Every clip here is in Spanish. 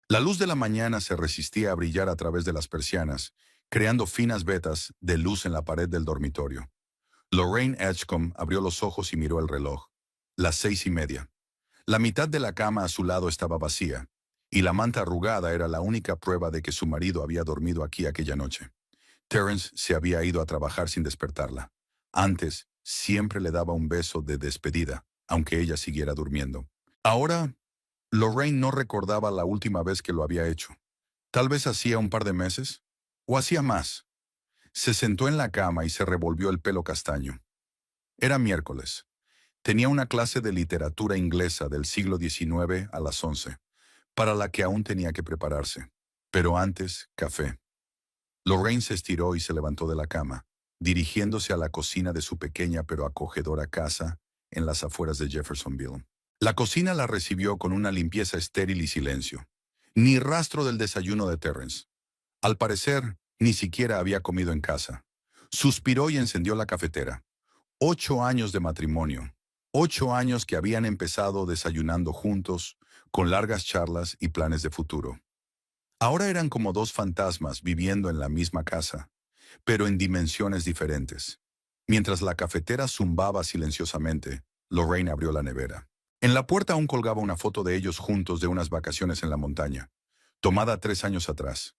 La luz de la mañana se resistía a brillar a través de las persianas, creando finas vetas de luz en la pared del dormitorio. Lorraine Edgecombe abrió los ojos y miró el reloj. Las 6:30. La mitad de la cama a su lado estaba vacía, y la manta arrugada era la única prueba de que su marido había dormido aquí aquella noche. Terence se había ido a trabajar sin despertarla. Antes, siempre le daba un beso de despedida, aunque ella siguiera durmiendo. Ahora, Lorraine no recordaba la última vez que lo había hecho. Tal vez hacía un par de meses, o hacía más. Se sentó en la cama y se revolvió el pelo castaño. Era miércoles. Tenía una clase de literatura inglesa del siglo XIX a las 11, para la que aún tenía que prepararse. Pero antes, café. Lorraine se estiró y se levantó de la cama, dirigiéndose a la cocina de su pequeña pero acogedora casa en las afueras de Jeffersonville. La cocina la recibió con una limpieza estéril y silencio. Ni rastro del desayuno de Terence. Al parecer, ni siquiera había comido en casa. Suspiró y encendió la cafetera. 8 años de matrimonio. 8 años que habían empezado desayunando juntos, con largas charlas y planes de futuro. Ahora eran como dos fantasmas viviendo en la misma casa, pero en dimensiones diferentes. Mientras la cafetera zumbaba silenciosamente, Lorraine abrió la nevera. En la puerta aún colgaba una foto de ellos juntos de unas vacaciones en la montaña, tomada 3 años atrás.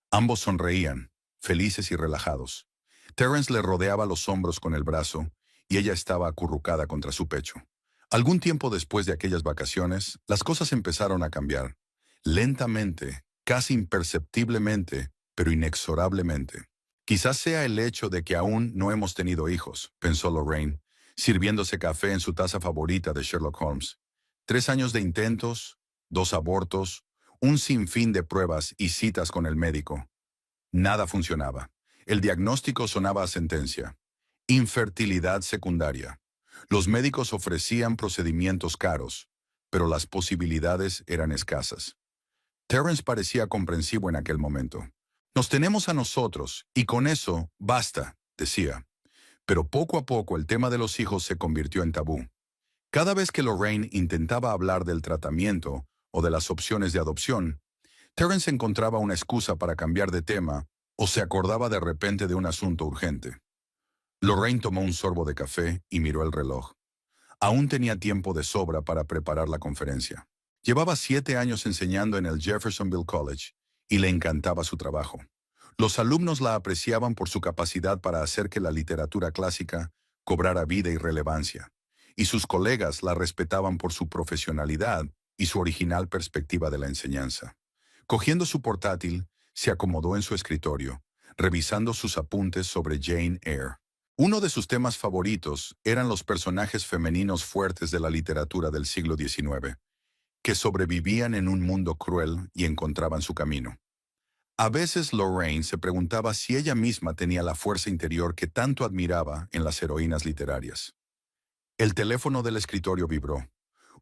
Ambos sonreían, felices y relajados. Terence le rodeaba los hombros con el brazo y ella estaba acurrucada contra su pecho. Algún tiempo después de aquellas vacaciones, las cosas empezaron a cambiar. Lentamente, casi imperceptiblemente, pero inexorablemente. Quizás sea el hecho de que aún no hemos tenido hijos, pensó Lorraine, sirviéndose café en su taza favorita de Sherlock Holmes. 3 años de intentos, 2 abortos, un sinfín de pruebas y citas con el médico. Nada funcionaba. El diagnóstico sonaba a sentencia. Infertilidad secundaria. Los médicos ofrecían procedimientos caros, pero las posibilidades eran escasas. Terence parecía comprensivo en aquel momento. Nos tenemos a nosotros, y con eso basta, decía. Pero poco a poco el tema de los hijos se convirtió en tabú. Cada vez que Lorraine intentaba hablar del tratamiento o de las opciones de adopción, Terence encontraba una excusa para cambiar de tema o se acordaba de repente de un asunto urgente. Lorraine tomó un sorbo de café y miró el reloj. Aún tenía tiempo de sobra para preparar la conferencia. Llevaba 7 años enseñando en el Jeffersonville College y le encantaba su trabajo. Los alumnos la apreciaban por su capacidad para hacer que la literatura clásica cobrara vida y relevancia, y sus colegas la respetaban por su profesionalidad y su original perspectiva de la enseñanza. Cogiendo su portátil, se acomodó en su escritorio, revisando sus apuntes sobre Jane Eyre. Uno de sus temas favoritos eran los personajes femeninos fuertes de la literatura del siglo XIX, que sobrevivían en un mundo cruel y encontraban su camino. A veces Lorraine se preguntaba si ella misma tenía la fuerza interior que tanto admiraba en las heroínas literarias. El teléfono del escritorio vibró.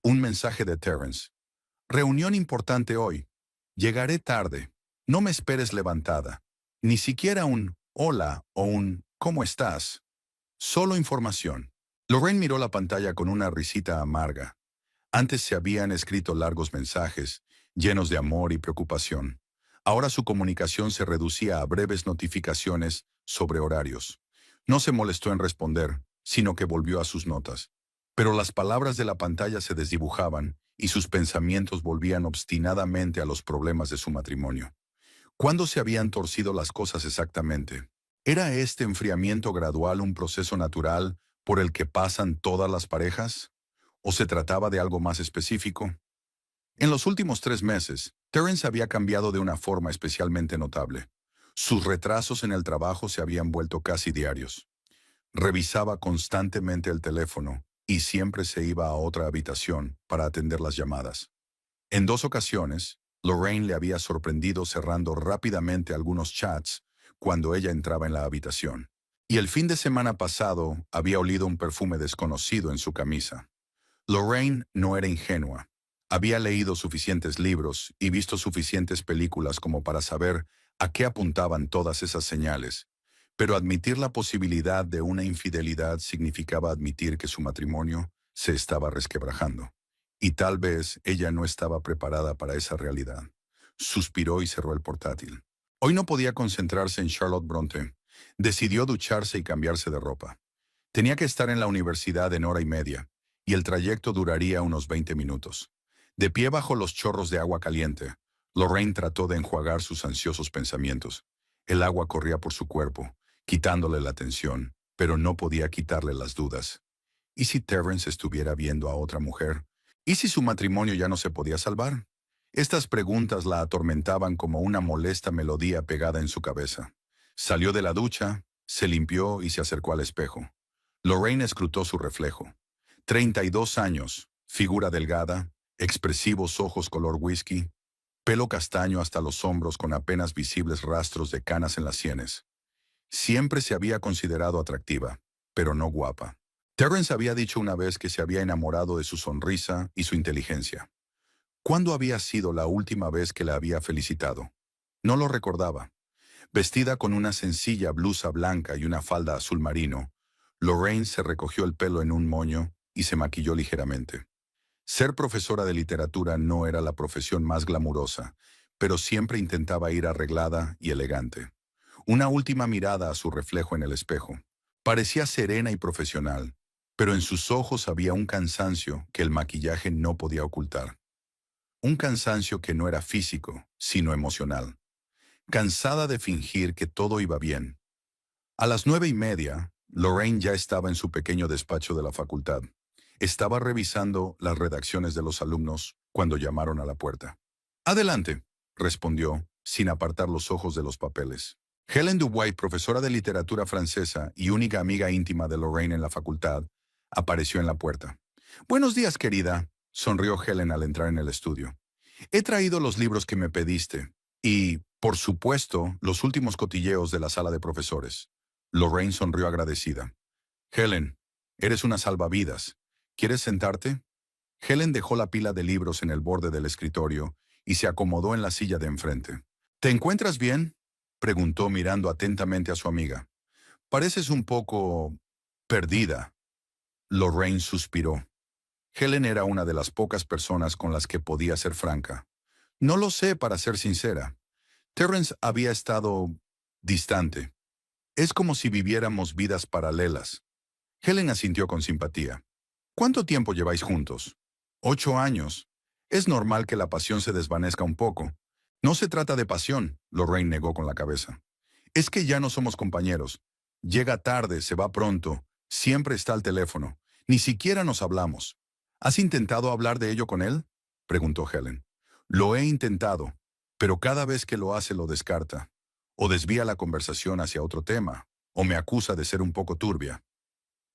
Un mensaje de Terence. Reunión importante hoy. Llegaré tarde. No me esperes levantada. Ni siquiera un hola o un ¿cómo estás? Solo información. Lorraine miró la pantalla con una risita amarga. Antes se habían escrito largos mensajes, llenos de amor y preocupación. Ahora su comunicación se reducía a breves notificaciones sobre horarios. No se molestó en responder, sino que volvió a sus notas. Pero las palabras de la pantalla se desdibujaban y sus pensamientos volvían obstinadamente a los problemas de su matrimonio. ¿Cuándo se habían torcido las cosas exactamente? ¿Era este enfriamiento gradual un proceso natural por el que pasan todas las parejas? ¿O se trataba de algo más específico? En los últimos 3 meses, Terence había cambiado de una forma especialmente notable. Sus retrasos en el trabajo se habían vuelto casi diarios. Revisaba constantemente el teléfono y siempre se iba a otra habitación para atender las llamadas. En 2 ocasiones, Lorraine le había sorprendido cerrando rápidamente algunos chats cuando ella entraba en la habitación. Y el fin de semana pasado había olido un perfume desconocido en su camisa. Lorraine no era ingenua. Había leído suficientes libros y visto suficientes películas como para saber a qué apuntaban todas esas señales, pero admitir la posibilidad de una infidelidad significaba admitir que su matrimonio se estaba resquebrajando. Y tal vez ella no estaba preparada para esa realidad. Suspiró y cerró el portátil. Hoy no podía concentrarse en Charlotte Bronte. Decidió ducharse y cambiarse de ropa. Tenía que estar en la universidad en hora y media, y el trayecto duraría unos 20 minutos. De pie bajo los chorros de agua caliente, Lorraine trató de enjuagar sus ansiosos pensamientos. El agua corría por su cuerpo, quitándole la tensión, pero no podía quitarle las dudas. ¿Y si Terrence estuviera viendo a otra mujer? ¿Y si su matrimonio ya no se podía salvar? Estas preguntas la atormentaban como una molesta melodía pegada en su cabeza. Salió de la ducha, se limpió y se acercó al espejo. Lorraine escrutó su reflejo. 32 años, figura delgada, expresivos ojos color whisky, pelo castaño hasta los hombros con apenas visibles rastros de canas en las sienes. Siempre se había considerado atractiva, pero no guapa. Terrence había dicho una vez que se había enamorado de su sonrisa y su inteligencia. ¿Cuándo había sido la última vez que la había felicitado? No lo recordaba. Vestida con una sencilla blusa blanca y una falda azul marino, Lorraine se recogió el pelo en un moño y se maquilló ligeramente. Ser profesora de literatura no era la profesión más glamurosa, pero siempre intentaba ir arreglada y elegante. Una última mirada a su reflejo en el espejo. Parecía serena y profesional, pero en sus ojos había un cansancio que el maquillaje no podía ocultar. Un cansancio que no era físico, sino emocional. Cansada de fingir que todo iba bien. A las 9:30, Lorraine ya estaba en su pequeño despacho de la facultad. Estaba revisando las redacciones de los alumnos cuando llamaron a la puerta. «Adelante», respondió, sin apartar los ojos de los papeles. Helen Dubois, profesora de literatura francesa y única amiga íntima de Lorraine en la facultad, apareció en la puerta. «Buenos días, querida», sonrió Helen al entrar en el estudio. «He traído los libros que me pediste y, por supuesto, los últimos cotilleos de la sala de profesores». Lorraine sonrió agradecida. «Helen, eres una salvavidas. ¿Quieres sentarte?» Helen dejó la pila de libros en el borde del escritorio y se acomodó en la silla de enfrente. «¿Te encuentras bien?», preguntó mirando atentamente a su amiga. «Pareces un poco perdida». Lorraine suspiró. Helen era una de las pocas personas con las que podía ser franca. «No lo sé, para ser sincera. Terrence había estado distante. Es como si viviéramos vidas paralelas». Helen asintió con simpatía. «¿Cuánto tiempo lleváis juntos?» 8 años. Es normal que la pasión se desvanezca un poco. «No se trata de pasión», Lorraine negó con la cabeza. «Es que ya no somos compañeros. Llega tarde, se va pronto, siempre está al teléfono. Ni siquiera nos hablamos». «¿Has intentado hablar de ello con él?», preguntó Helen. «Lo he intentado, pero cada vez que lo hace lo descarta. O desvía la conversación hacia otro tema, o me acusa de ser un poco turbia».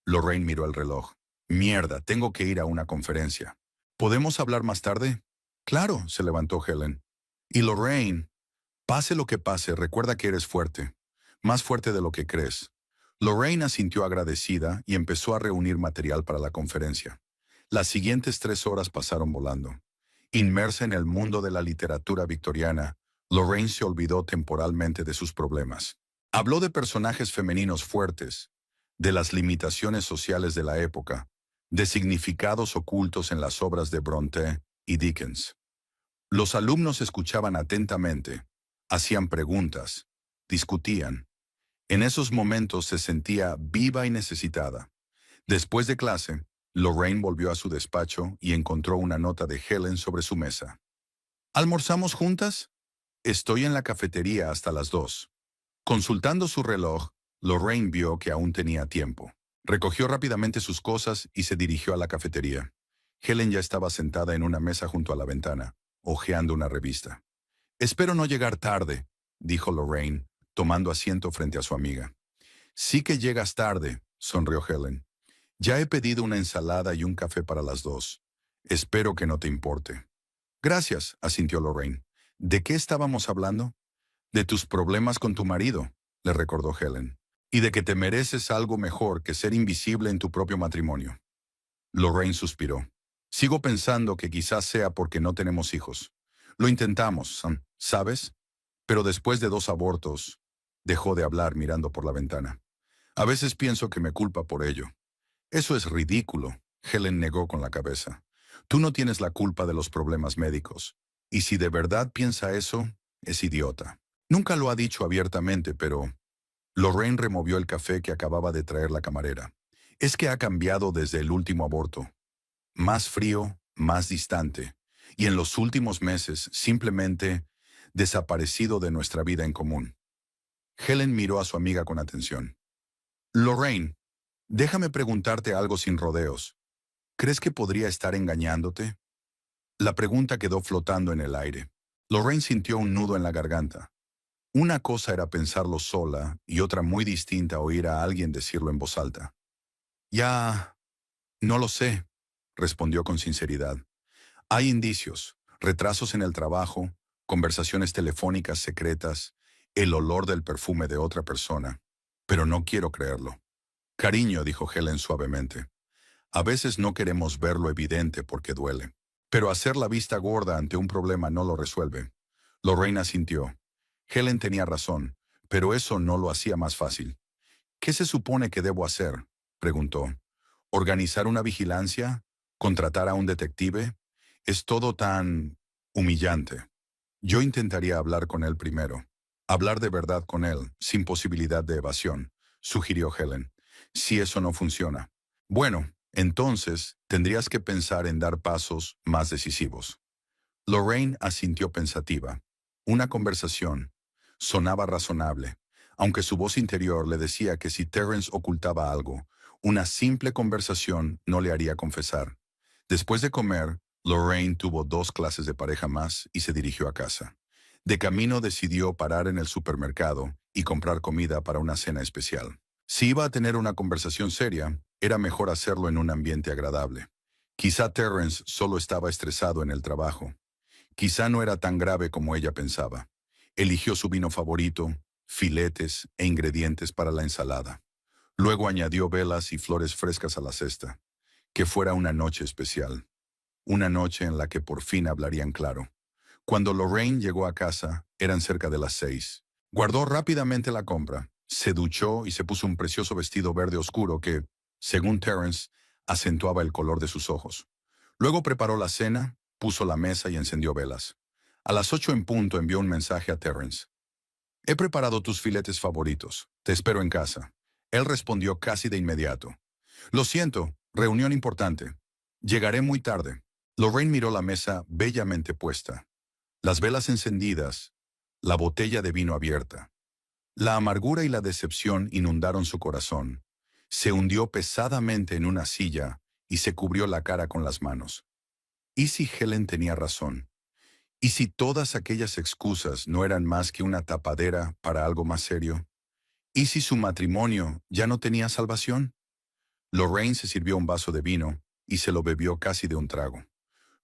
Lorraine miró el reloj. «Mierda, tengo que ir a una conferencia. ¿Podemos hablar más tarde?» «Claro», se levantó Helen. «Y Lorraine, pase lo que pase, recuerda que eres fuerte. Más fuerte de lo que crees». Lorraine asintió agradecida y empezó a reunir material para la conferencia. Las siguientes 3 horas pasaron volando. Inmersa en el mundo de la literatura victoriana, Lorraine se olvidó temporalmente de sus problemas. Habló de personajes femeninos fuertes, de las limitaciones sociales de la época, de significados ocultos en las obras de Bronte y Dickens. Los alumnos escuchaban atentamente, hacían preguntas, discutían. En esos momentos se sentía viva y necesitada. Después de clase, Lorraine volvió a su despacho y encontró una nota de Helen sobre su mesa. «¿Almorzamos juntas?» «Estoy en la cafetería hasta las 2». Consultando su reloj, Lorraine vio que aún tenía tiempo. Recogió rápidamente sus cosas y se dirigió a la cafetería. Helen ya estaba sentada en una mesa junto a la ventana, hojeando una revista. «Espero no llegar tarde», dijo Lorraine, tomando asiento frente a su amiga. «Sí que llegas tarde», sonrió Helen. «Ya he pedido una ensalada y un café para las 2. Espero que no te importe». «Gracias», asintió Lorraine. «¿De qué estábamos hablando?» «De tus problemas con tu marido», le recordó Helen. «Y de que te mereces algo mejor que ser invisible en tu propio matrimonio». Lorraine suspiró. «Sigo pensando que quizás sea porque no tenemos hijos. Lo intentamos, ¿sabes? Pero después de 2 abortos...» Dejó de hablar mirando por la ventana. «A veces pienso que me culpa por ello». «Eso es ridículo», Helen negó con la cabeza. «Tú no tienes la culpa de los problemas médicos. Y si de verdad piensa eso, es idiota. Nunca lo ha dicho abiertamente, pero Lorraine removió el café que acababa de traer la camarera. Es que ha cambiado desde el último aborto. Más frío, más distante. Y en los últimos meses, simplemente desaparecido de nuestra vida en común. Helen miró a su amiga con atención. Lorraine, déjame preguntarte algo sin rodeos. ¿Crees que podría estar engañándote? La pregunta quedó flotando en el aire. Lorraine sintió un nudo en la garganta. Una cosa era pensarlo sola y otra muy distinta oír a alguien decirlo en voz alta. Ya, no lo sé, respondió con sinceridad. Hay indicios, retrasos en el trabajo, conversaciones telefónicas secretas, el olor del perfume de otra persona, pero no quiero creerlo. Cariño, dijo Helen suavemente. A veces no queremos ver lo evidente porque duele. Pero hacer la vista gorda ante un problema no lo resuelve. Lorraine asintió. Helen tenía razón, pero eso no lo hacía más fácil. ¿Qué se supone que debo hacer?, preguntó. ¿Organizar una vigilancia? ¿Contratar a un detective? Es todo tan humillante. Yo intentaría hablar con él primero. Hablar de verdad con él, sin posibilidad de evasión, sugirió Helen. Si eso no funciona. Bueno, entonces tendrías que pensar en dar pasos más decisivos. Lorraine asintió pensativa. Una conversación. Sonaba razonable, aunque su voz interior le decía que si Terence ocultaba algo, una simple conversación no le haría confesar. Después de comer, Lorraine tuvo 2 clases de pareja más y se dirigió a casa. De camino decidió parar en el supermercado y comprar comida para una cena especial. Si iba a tener una conversación seria, era mejor hacerlo en un ambiente agradable. Quizá Terence solo estaba estresado en el trabajo. Quizá no era tan grave como ella pensaba. Eligió su vino favorito, filetes e ingredientes para la ensalada. Luego añadió velas y flores frescas a la cesta. Que fuera una noche especial. Una noche en la que por fin hablarían claro. Cuando Lorraine llegó a casa, eran cerca de las 6. Guardó rápidamente la compra, se duchó y se puso un precioso vestido verde oscuro que, según Terence, acentuaba el color de sus ojos. Luego preparó la cena, puso la mesa y encendió velas. A las 8 en punto envió un mensaje a Terence. He preparado tus filetes favoritos. Te espero en casa. Él respondió casi de inmediato. Lo siento, reunión importante. Llegaré muy tarde. Lorraine miró la mesa bellamente puesta. Las velas encendidas, la botella de vino abierta. La amargura y la decepción inundaron su corazón. Se hundió pesadamente en una silla y se cubrió la cara con las manos. ¿Y si Helen tenía razón? ¿Y si todas aquellas excusas no eran más que una tapadera para algo más serio? ¿Y si su matrimonio ya no tenía salvación? Lorraine se sirvió un vaso de vino y se lo bebió casi de un trago.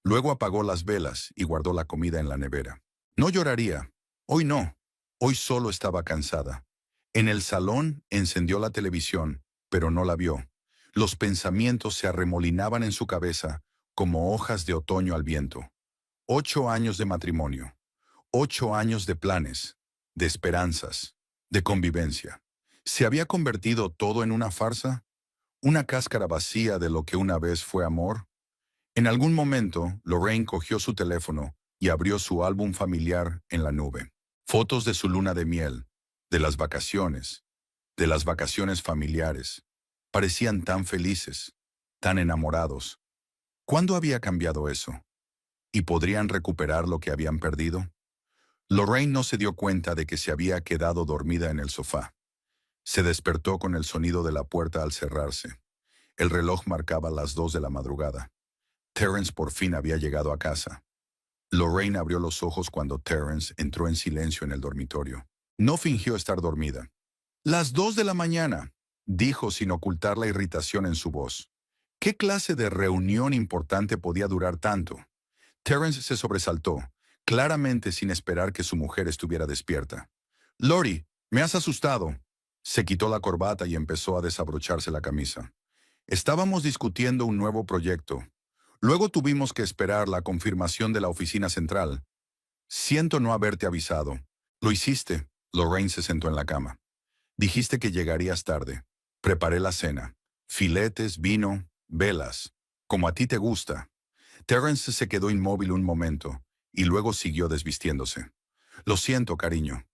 Luego apagó las velas y guardó la comida en la nevera. No lloraría. Hoy no. Hoy solo estaba cansada. En el salón encendió la televisión, pero no la vio. Los pensamientos se arremolinaban en su cabeza como hojas de otoño al viento. 8 años de matrimonio. 8 años de planes, de esperanzas, de convivencia. ¿Se había convertido todo en una farsa? ¿Una cáscara vacía de lo que una vez fue amor? En algún momento, Lorraine cogió su teléfono y abrió su álbum familiar en la nube. Fotos de su luna de miel, de las vacaciones familiares. Parecían tan felices, tan enamorados. ¿Cuándo había cambiado eso? ¿Y podrían recuperar lo que habían perdido? Lorraine no se dio cuenta de que se había quedado dormida en el sofá. Se despertó con el sonido de la puerta al cerrarse. El reloj marcaba las 2 de la madrugada. Terence por fin había llegado a casa. Lorraine abrió los ojos cuando Terence entró en silencio en el dormitorio. No fingió estar dormida. «Las 2 de la mañana», dijo sin ocultar la irritación en su voz. ¿Qué clase de reunión importante podía durar tanto? Terence se sobresaltó, claramente sin esperar que su mujer estuviera despierta. «Lori, me has asustado». Se quitó la corbata y empezó a desabrocharse la camisa. «Estábamos discutiendo un nuevo proyecto. Luego tuvimos que esperar la confirmación de la oficina central. Siento no haberte avisado». «Lo hiciste». Lorraine se sentó en la cama. «Dijiste que llegarías tarde. Preparé la cena. Filetes, vino, velas. Como a ti te gusta». Terence se quedó inmóvil un momento, y luego siguió desvistiéndose. Lo siento, cariño.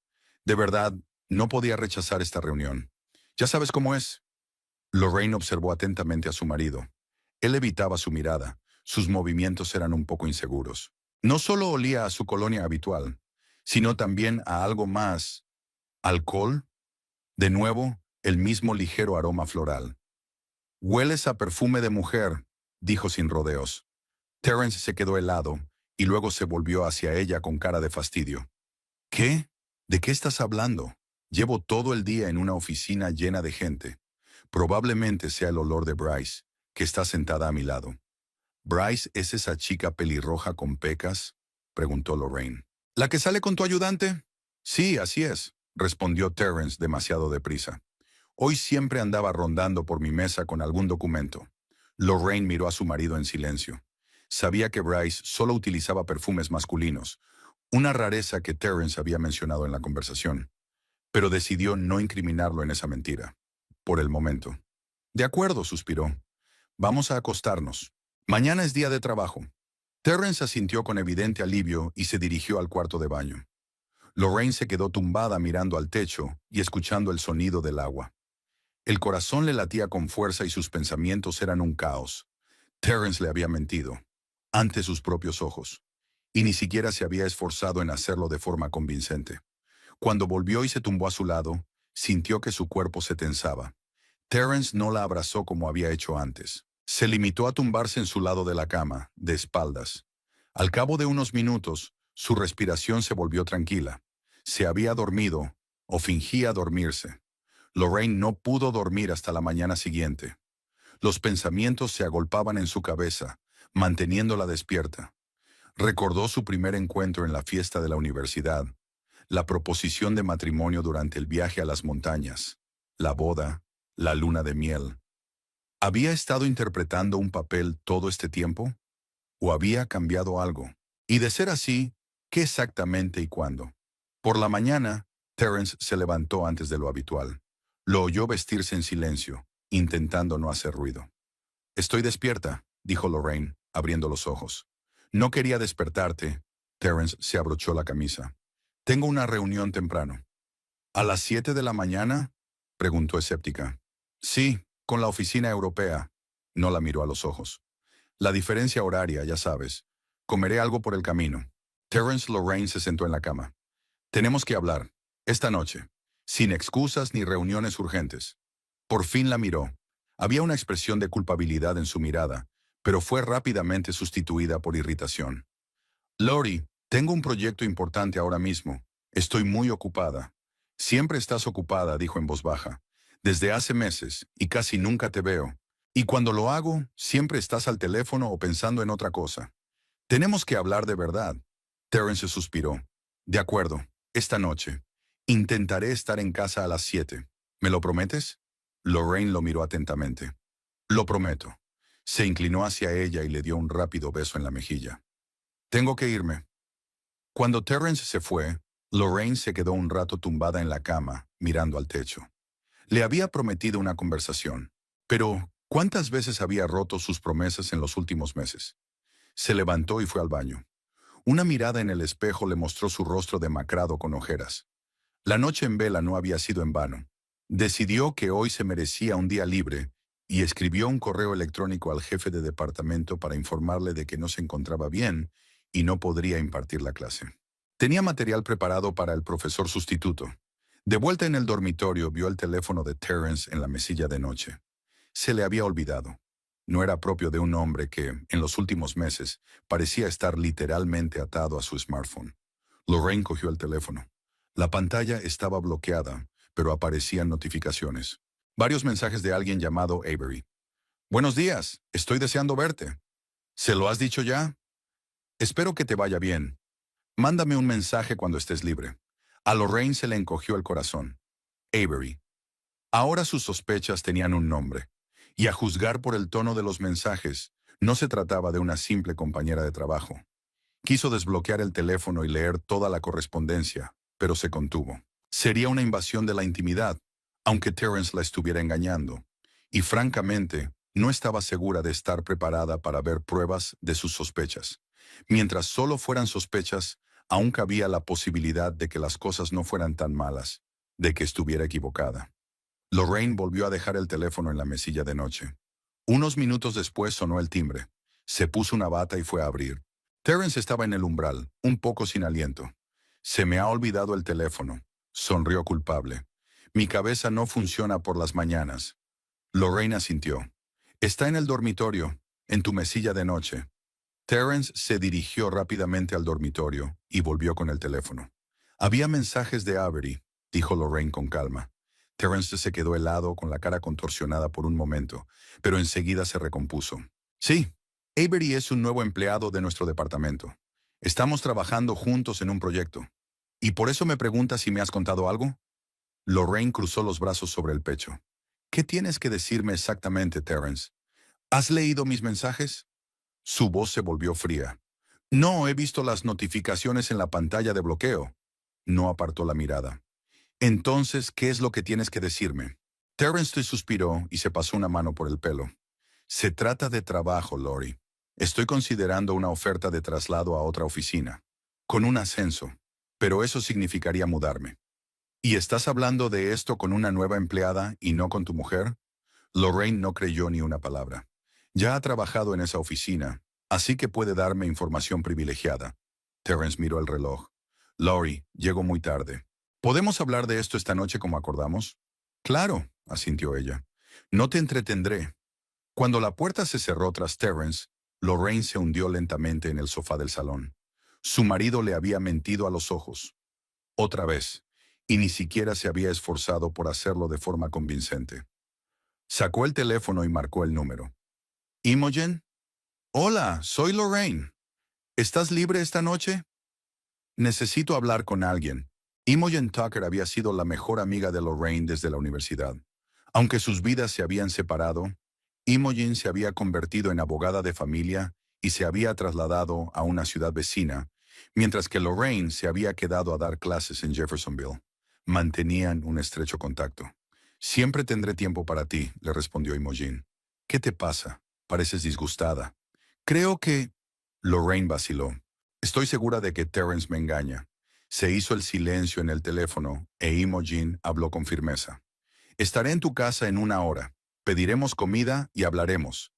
De verdad, no podía rechazar esta reunión. Ya sabes cómo es. Lorraine observó atentamente a su marido. Él evitaba su mirada. Sus movimientos eran un poco inseguros. No solo olía a su colonia habitual, sino también a algo más. ¿Alcohol? De nuevo, el mismo ligero aroma floral. «Hueles a perfume de mujer», dijo sin rodeos. Terence se quedó helado y luego se volvió hacia ella con cara de fastidio. «¿Qué? ¿De qué estás hablando? Llevo todo el día en una oficina llena de gente. Probablemente sea el olor de Bryce, que está sentada a mi lado». «¿Bryce es esa chica pelirroja con pecas?», preguntó Lorraine. «¿La que sale con tu ayudante?» «Sí, así es», respondió Terence demasiado deprisa. «Hoy siempre andaba rondando por mi mesa con algún documento». Lorraine miró a su marido en silencio. Sabía que Bryce solo utilizaba perfumes masculinos, una rareza que Terence había mencionado en la conversación, pero decidió no incriminarlo en esa mentira, por el momento. «De acuerdo», suspiró. «Vamos a acostarnos. Mañana es día de trabajo». Terence asintió con evidente alivio y se dirigió al cuarto de baño. Lorraine se quedó tumbada mirando al techo y escuchando el sonido del agua. El corazón le latía con fuerza y sus pensamientos eran un caos. Terence le había mentido, ante sus propios ojos, y ni siquiera se había esforzado en hacerlo de forma convincente. Cuando volvió y se tumbó a su lado, sintió que su cuerpo se tensaba. Terence no la abrazó como había hecho antes. Se limitó a tumbarse en su lado de la cama, de espaldas. Al cabo de unos minutos, su respiración se volvió tranquila. Se había dormido, o fingía dormirse. Lorraine no pudo dormir hasta la mañana siguiente. Los pensamientos se agolpaban en su cabeza, manteniéndola despierta. Recordó su primer encuentro en la fiesta de la universidad, la proposición de matrimonio durante el viaje a las montañas, la boda, la luna de miel. ¿Había estado interpretando un papel todo este tiempo? ¿O había cambiado algo? Y de ser así, ¿qué exactamente y cuándo? Por la mañana, Terence se levantó antes de lo habitual. Lo oyó vestirse en silencio, intentando no hacer ruido. «Estoy despierta», dijo Lorraine, abriendo los ojos. «No quería despertarte». Terence se abrochó la camisa. «Tengo una reunión temprano». «¿A las 7 de la mañana?», preguntó escéptica. «Sí, con la oficina europea». No la miró a los ojos. «La diferencia horaria, ya sabes. Comeré algo por el camino». Terence Lorraine se sentó en la cama. «Tenemos que hablar. Esta noche. Sin excusas ni reuniones urgentes». Por fin la miró. Había una expresión de culpabilidad en su mirada, pero fue rápidamente sustituida por irritación. «Lori, tengo un proyecto importante ahora mismo. Estoy muy ocupada». «Siempre estás ocupada», dijo en voz baja. «Desde hace meses, y casi nunca te veo. Y cuando lo hago, siempre estás al teléfono o pensando en otra cosa. Tenemos que hablar de verdad». Terence suspiró. «De acuerdo, esta noche. Intentaré estar en casa a las 7. ¿Me lo prometes?» Lorraine lo miró atentamente. «Lo prometo». Se inclinó hacia ella y le dio un rápido beso en la mejilla. «Tengo que irme». Cuando Terence se fue, Lorraine se quedó un rato tumbada en la cama, mirando al techo. Le había prometido una conversación, pero ¿cuántas veces había roto sus promesas en los últimos meses? Se levantó y fue al baño. Una mirada en el espejo le mostró su rostro demacrado con ojeras. La noche en vela no había sido en vano. Decidió que hoy se merecía un día libre y escribió un correo electrónico al jefe de departamento para informarle de que no se encontraba bien y no podría impartir la clase. Tenía material preparado para el profesor sustituto. De vuelta en el dormitorio, vio el teléfono de Terence en la mesilla de noche. Se le había olvidado. No era propio de un hombre que, en los últimos meses, parecía estar literalmente atado a su smartphone. Lorraine cogió el teléfono. La pantalla estaba bloqueada, pero aparecían notificaciones. Varios mensajes de alguien llamado Avery. «Buenos días, estoy deseando verte». «¿Se lo has dicho ya?» «Espero que te vaya bien. Mándame un mensaje cuando estés libre». A Lorraine se le encogió el corazón. Avery. Ahora sus sospechas tenían un nombre, y a juzgar por el tono de los mensajes, no se trataba de una simple compañera de trabajo. Quiso desbloquear el teléfono y leer toda la correspondencia, pero se contuvo. Sería una invasión de la intimidad, aunque Terence la estuviera engañando, y francamente, no estaba segura de estar preparada para ver pruebas de sus sospechas. Mientras solo fueran sospechas, aún cabía la posibilidad de que las cosas no fueran tan malas, de que estuviera equivocada. Lorraine volvió a dejar el teléfono en la mesilla de noche. Unos minutos después sonó el timbre. Se puso una bata y fue a abrir. Terence estaba en el umbral, un poco sin aliento. Se me ha olvidado el teléfono. Sonrió culpable. Mi cabeza no funciona por las mañanas. Lorraine asintió. Está en el dormitorio, en tu mesilla de noche. Terence se dirigió rápidamente al dormitorio y volvió con el teléfono. Había mensajes de Avery, dijo Lorraine con calma. Terence se quedó helado con la cara contorsionada por un momento, pero enseguida se recompuso. Sí, Avery es un nuevo empleado de nuestro departamento. Estamos trabajando juntos en un proyecto. ¿Y por eso me preguntas si me has contado algo? Lorraine cruzó los brazos sobre el pecho. ¿Qué tienes que decirme exactamente, Terence? ¿Has leído mis mensajes? Su voz se volvió fría. No, he visto las notificaciones en la pantalla de bloqueo. No apartó la mirada. Entonces, ¿qué es lo que tienes que decirme? Terence suspiró y se pasó una mano por el pelo. Se trata de trabajo, Lori. Estoy considerando una oferta de traslado a otra oficina, con un ascenso, pero eso significaría mudarme. ¿Y estás hablando de esto con una nueva empleada y no con tu mujer? Lorraine no creyó ni una palabra. Ya ha trabajado en esa oficina, así que puede darme información privilegiada. Terence miró el reloj. Lori, llego muy tarde. ¿Podemos hablar de esto esta noche como acordamos? Claro, asintió ella. No te entretendré. Cuando la puerta se cerró tras Terence, Lorraine se hundió lentamente en el sofá del salón. Su marido le había mentido a los ojos. Otra vez, y ni siquiera se había esforzado por hacerlo de forma convincente. Sacó el teléfono y marcó el número. ¿Imogen? Hola, soy Lorraine. ¿Estás libre esta noche? Necesito hablar con alguien. Imogen Tucker había sido la mejor amiga de Lorraine desde la universidad. Aunque sus vidas se habían separado, Imogen se había convertido en abogada de familia y se había trasladado a una ciudad vecina, mientras que Lorraine se había quedado a dar clases en Jeffersonville. Mantenían un estrecho contacto. Siempre tendré tiempo para ti, le respondió Imogen. ¿Qué te pasa? Pareces disgustada. Creo que... Lorraine vaciló. Estoy segura de que Terence me engaña. Se hizo el silencio en el teléfono e Imogen habló con firmeza. Estaré en tu casa en 1 hora. Pediremos comida y hablaremos.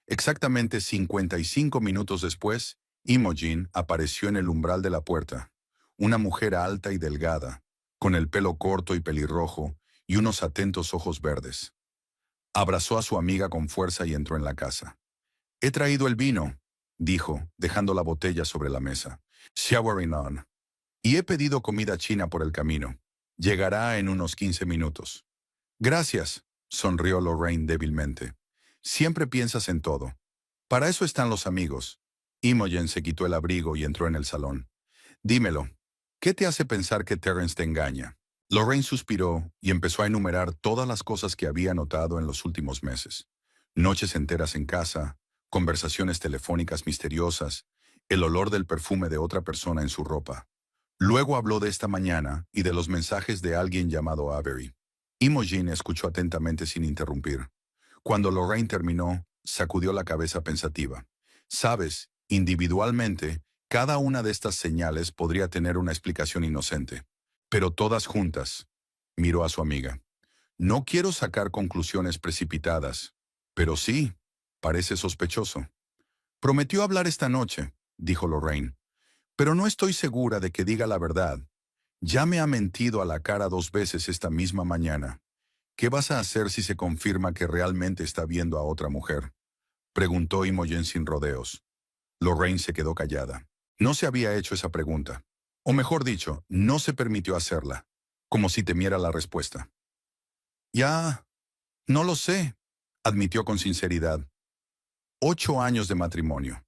Exactamente 55 minutos después, Imogen apareció en el umbral de la puerta. Una mujer alta y delgada, con el pelo corto y pelirrojo y unos atentos ojos verdes. Abrazó a su amiga con fuerza y entró en la casa. He traído el vino, dijo, dejando la botella sobre la mesa. Showering on. Y he pedido comida china por el camino. Llegará en unos 15 minutos. Gracias, sonrió Lorraine débilmente. Siempre piensas en todo. Para eso están los amigos. Imogen se quitó el abrigo y entró en el salón. Dímelo, ¿qué te hace pensar que Terence te engaña? Lorraine suspiró y empezó a enumerar todas las cosas que había notado en los últimos meses. Noches enteras en casa, conversaciones telefónicas misteriosas, el olor del perfume de otra persona en su ropa. Luego habló de esta mañana y de los mensajes de alguien llamado Avery. Imogen escuchó atentamente sin interrumpir. Cuando Lorraine terminó, sacudió la cabeza pensativa. Sabes, individualmente, cada una de estas señales podría tener una explicación inocente. Pero todas juntas, miró a su amiga. No quiero sacar conclusiones precipitadas, pero sí, parece sospechoso. Prometió hablar esta noche, dijo Lorraine, pero no estoy segura de que diga la verdad. Ya me ha mentido a la cara 2 veces esta misma mañana. ¿Qué vas a hacer si se confirma que realmente está viendo a otra mujer? Preguntó Imogen sin rodeos. Lorraine se quedó callada. No se había hecho esa pregunta. O mejor dicho, no se permitió hacerla, como si temiera la respuesta. Ya, no lo sé, admitió con sinceridad. 8 años de matrimonio.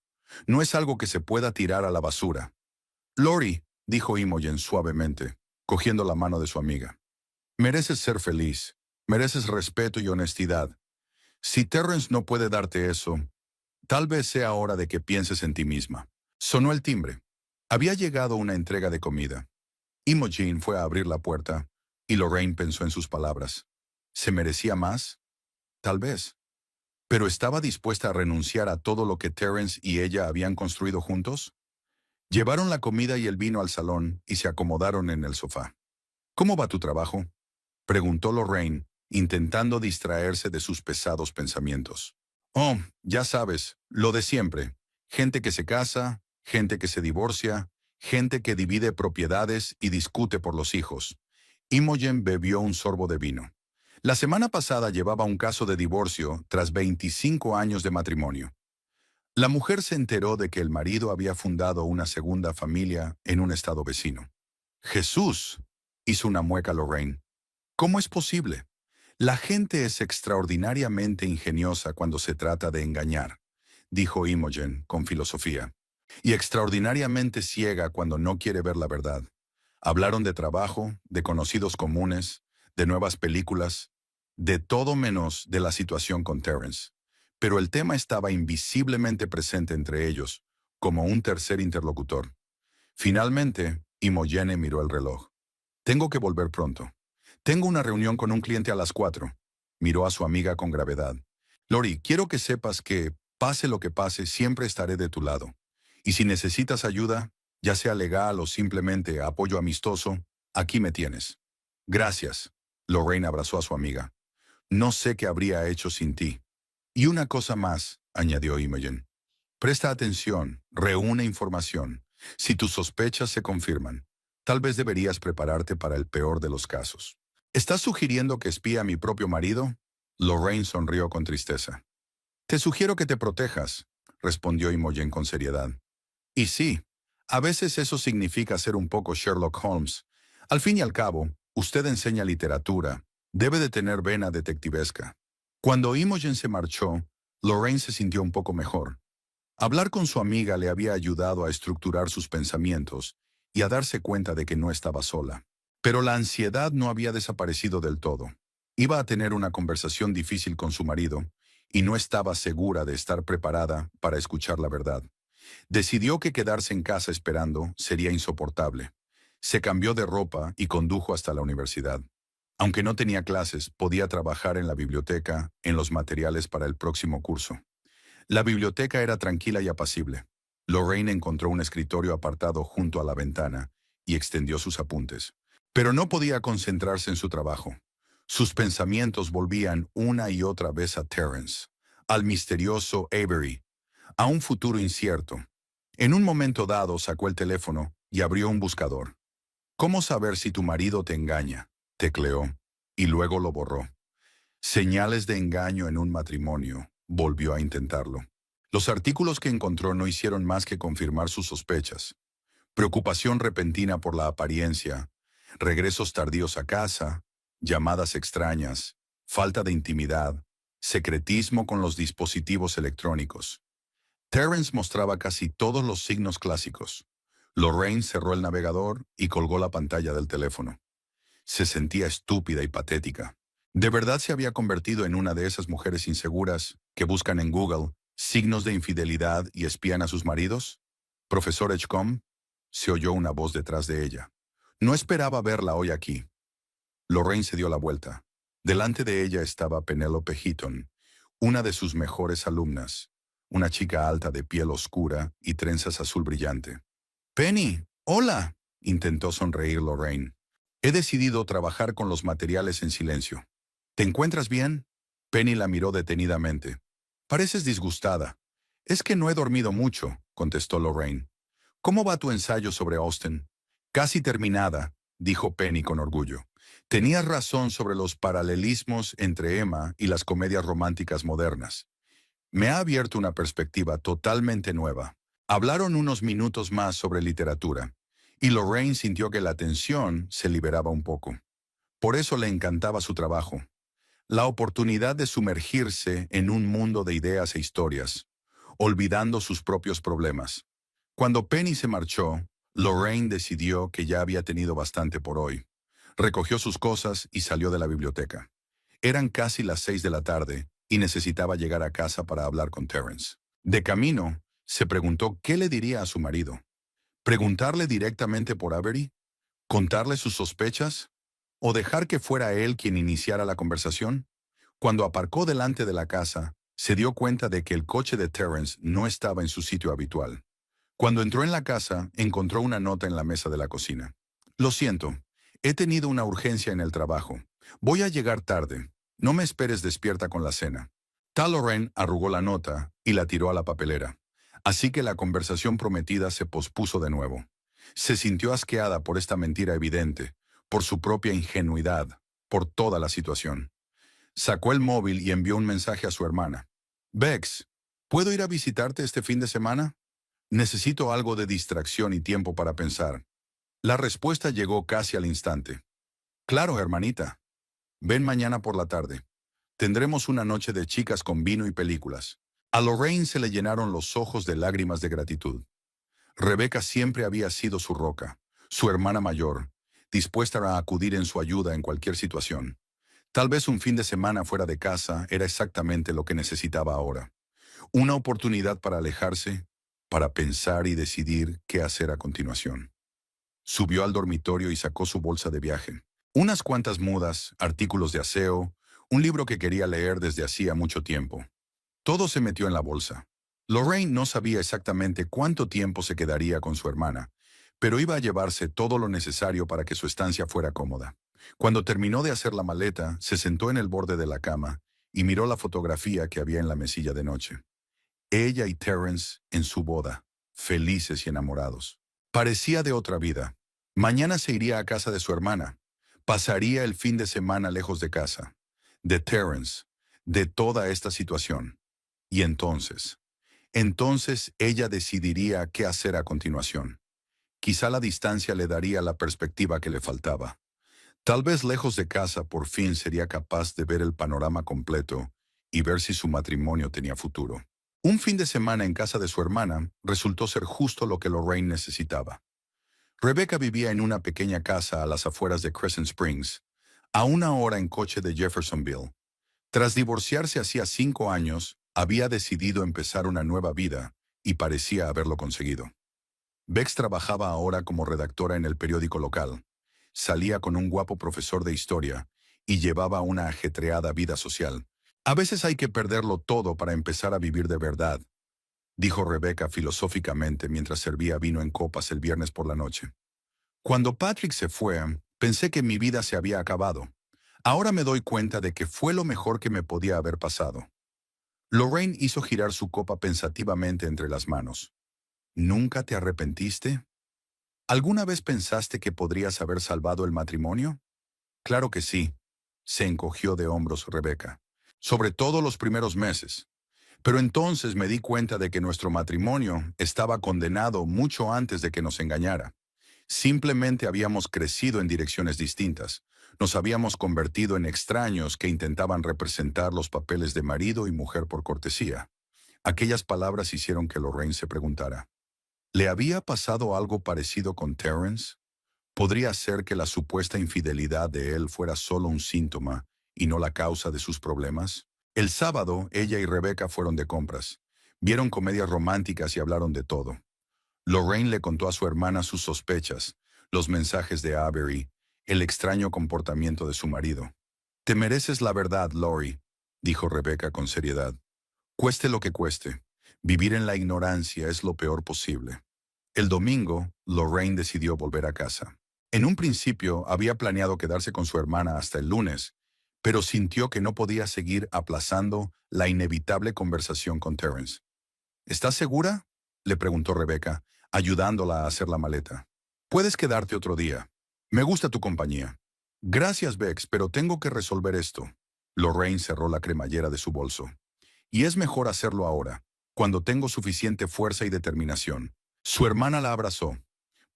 No es algo que se pueda tirar a la basura. Lori, dijo Imogen suavemente, cogiendo la mano de su amiga. Mereces ser feliz. Mereces respeto y honestidad. Si Terence no puede darte eso, tal vez sea hora de que pienses en ti misma. Sonó el timbre. Había llegado una entrega de comida. Imogen fue a abrir la puerta y Lorraine pensó en sus palabras. ¿Se merecía más? Tal vez. ¿Pero estaba dispuesta a renunciar a todo lo que Terence y ella habían construido juntos? Llevaron la comida y el vino al salón y se acomodaron en el sofá. ¿Cómo va tu trabajo?, preguntó Lorraine, intentando distraerse de sus pesados pensamientos. Oh, ya sabes, lo de siempre. Gente que se casa, gente que se divorcia, gente que divide propiedades y discute por los hijos. Imogen bebió un sorbo de vino. La semana pasada llevaba un caso de divorcio tras 25 años de matrimonio. La mujer se enteró de que el marido había fundado una segunda familia en un estado vecino. Jesús, hizo una mueca Lorraine. ¿Cómo es posible? La gente es extraordinariamente ingeniosa cuando se trata de engañar, dijo Imogen con filosofía, y extraordinariamente ciega cuando no quiere ver la verdad. Hablaron de trabajo, de conocidos comunes, de nuevas películas, de todo menos de la situación con Terence. Pero el tema estaba invisiblemente presente entre ellos, como un tercer interlocutor. Finalmente, Imogen miró el reloj. Tengo que volver pronto. Tengo una reunión con un cliente a las 4. Miró a su amiga con gravedad. Lori, quiero que sepas que, pase lo que pase, siempre estaré de tu lado. Y si necesitas ayuda, ya sea legal o simplemente apoyo amistoso, aquí me tienes. Gracias. Lorraine abrazó a su amiga. No sé qué habría hecho sin ti. Y una cosa más, añadió Imogen. Presta atención, reúne información. Si tus sospechas se confirman, tal vez deberías prepararte para el peor de los casos. ¿Estás sugiriendo que espíe a mi propio marido? Lorraine sonrió con tristeza. Te sugiero que te protejas, respondió Imogen con seriedad. Y sí, a veces eso significa ser un poco Sherlock Holmes. Al fin y al cabo, usted enseña literatura. Debe de tener vena detectivesca. Cuando Imogen se marchó, Lorraine se sintió un poco mejor. Hablar con su amiga le había ayudado a estructurar sus pensamientos y a darse cuenta de que no estaba sola. Pero la ansiedad no había desaparecido del todo. Iba a tener una conversación difícil con su marido y no estaba segura de estar preparada para escuchar la verdad. Decidió que quedarse en casa esperando sería insoportable. Se cambió de ropa y condujo hasta la universidad. Aunque no tenía clases, podía trabajar en la biblioteca, en los materiales para el próximo curso. La biblioteca era tranquila y apacible. Lorraine encontró un escritorio apartado junto a la ventana y extendió sus apuntes. Pero no podía concentrarse en su trabajo. Sus pensamientos volvían una y otra vez a Terence, al misterioso Avery, a un futuro incierto. En un momento dado sacó el teléfono y abrió un buscador. ¿Cómo saber si tu marido te engaña?, tecleó, y luego lo borró. Señales de engaño en un matrimonio. Volvió a intentarlo. Los artículos que encontró no hicieron más que confirmar sus sospechas. Preocupación repentina por la apariencia, regresos tardíos a casa, llamadas extrañas, falta de intimidad, secretismo con los dispositivos electrónicos. Terence mostraba casi todos los signos clásicos. Lorraine cerró el navegador y colgó la pantalla del teléfono. Se sentía estúpida y patética. ¿De verdad se había convertido en una de esas mujeres inseguras que buscan en Google signos de infidelidad y espían a sus maridos? ¿Profesor Edgecombe? Se oyó una voz detrás de ella. No esperaba verla hoy aquí. Lorraine se dio la vuelta. Delante de ella estaba Penelope Heaton, una de sus mejores alumnas, una chica alta de piel oscura y trenzas azul brillante. «Penny, hola», intentó sonreír Lorraine. «He decidido trabajar con los materiales en silencio. ¿Te encuentras bien?». Penny la miró detenidamente. «Pareces disgustada». «Es que no he dormido mucho», contestó Lorraine. «¿Cómo va tu ensayo sobre Austen?». «Casi terminada», dijo Penny con orgullo. «Tenías razón sobre los paralelismos entre Emma y las comedias románticas modernas. Me ha abierto una perspectiva totalmente nueva». Hablaron unos minutos más sobre literatura, y Lorraine sintió que la tensión se liberaba un poco. Por eso le encantaba su trabajo. La oportunidad de sumergirse en un mundo de ideas e historias, olvidando sus propios problemas. Cuando Penny se marchó, Lorraine decidió que ya había tenido bastante por hoy. Recogió sus cosas y salió de la biblioteca. Eran casi las 6 de la tarde y necesitaba llegar a casa para hablar con Terence. De camino, se preguntó qué le diría a su marido. ¿Preguntarle directamente por Avery? ¿Contarle sus sospechas? ¿O dejar que fuera él quien iniciara la conversación? Cuando aparcó delante de la casa, Se dio cuenta de que el coche de Terrence no estaba en su sitio habitual. Cuando entró en la casa, encontró una nota en la mesa de la cocina. Lo siento, he tenido una urgencia en el trabajo. Voy a llegar tarde. No me esperes despierta con la cena. Tal Lorraine arrugó la nota y la tiró a la papelera. Así que la conversación prometida se pospuso de nuevo. Se sintió asqueada por esta mentira evidente, por su propia ingenuidad, por toda la situación. Sacó el móvil y envió un mensaje a su hermana. Bex, ¿puedo ir a visitarte este fin de semana? Necesito algo de distracción y tiempo para pensar. La respuesta llegó casi al instante. Claro, hermanita. Ven mañana por la tarde. Tendremos una noche de chicas con vino y películas. A Lorraine se le llenaron los ojos de lágrimas de gratitud. Rebecca siempre había sido su roca, su hermana mayor, dispuesta a acudir en su ayuda en cualquier situación. Tal vez un fin de semana fuera de casa era exactamente lo que necesitaba ahora. Una oportunidad para alejarse, para pensar y decidir qué hacer a continuación. Subió al dormitorio y sacó su bolsa de viaje. Unas cuantas mudas, artículos de aseo, un libro que quería leer desde hacía mucho tiempo. Todo se metió en la bolsa. Lorraine no sabía exactamente cuánto tiempo se quedaría con su hermana, pero iba a llevarse todo lo necesario para que su estancia fuera cómoda. Cuando terminó de hacer la maleta, se sentó en el borde de la cama y miró la fotografía que había en la mesilla de noche. Ella y Terrence en su boda, felices y enamorados. Parecía de otra vida. Mañana se iría a casa de su hermana. Pasaría el fin de semana lejos de casa, de Terrence, de toda esta situación. Y entonces ella decidiría qué hacer a continuación. Quizá la distancia le daría la perspectiva que le faltaba. Tal vez lejos de casa por fin sería capaz de ver el panorama completo y ver si su matrimonio tenía futuro. Un fin de semana en casa de su hermana resultó ser justo lo que Lorraine necesitaba. Rebecca vivía en una pequeña casa a las afueras de Crescent Springs, a una hora en coche de Jeffersonville. Tras divorciarse hacía 5 años, había decidido empezar una nueva vida y parecía haberlo conseguido. Bex trabajaba ahora como redactora en el periódico local. Salía con un guapo profesor de historia y llevaba una ajetreada vida social. A veces hay que perderlo todo para empezar a vivir de verdad, dijo Rebecca filosóficamente mientras servía vino en copas el viernes por la noche. Cuando Patrick se fue, pensé que mi vida se había acabado. Ahora me doy cuenta de que fue lo mejor que me podía haber pasado. Lorraine hizo girar su copa pensativamente entre las manos. ¿Nunca te arrepentiste? ¿Alguna vez pensaste que podrías haber salvado el matrimonio? Claro que sí, se encogió de hombros Rebecca. Sobre todo los primeros meses. Pero entonces me di cuenta de que nuestro matrimonio estaba condenado mucho antes de que nos engañara. Simplemente habíamos crecido en direcciones distintas. Nos habíamos convertido en extraños que intentaban representar los papeles de marido y mujer por cortesía. Aquellas palabras hicieron que Lorraine se preguntara, ¿le había pasado algo parecido con Terrence? ¿Podría ser que la supuesta infidelidad de él fuera solo un síntoma y no la causa de sus problemas? El sábado, ella y Rebecca fueron de compras. Vieron comedias románticas y hablaron de todo. Lorraine le contó a su hermana sus sospechas, los mensajes de Avery, el extraño comportamiento de su marido. Te mereces la verdad, Lori, dijo Rebecca con seriedad. Cueste lo que cueste, vivir en la ignorancia es lo peor posible. El domingo, Lorraine decidió volver a casa. En un principio había planeado quedarse con su hermana hasta el lunes, pero sintió que no podía seguir aplazando la inevitable conversación con Terrence. ¿Estás segura?, le preguntó Rebecca, ayudándola a hacer la maleta. Puedes quedarte otro día. Me gusta tu compañía. Gracias, Bex, pero tengo que resolver esto. Lorraine cerró la cremallera de su bolso. Y es mejor hacerlo ahora, cuando tengo suficiente fuerza y determinación. Su hermana la abrazó.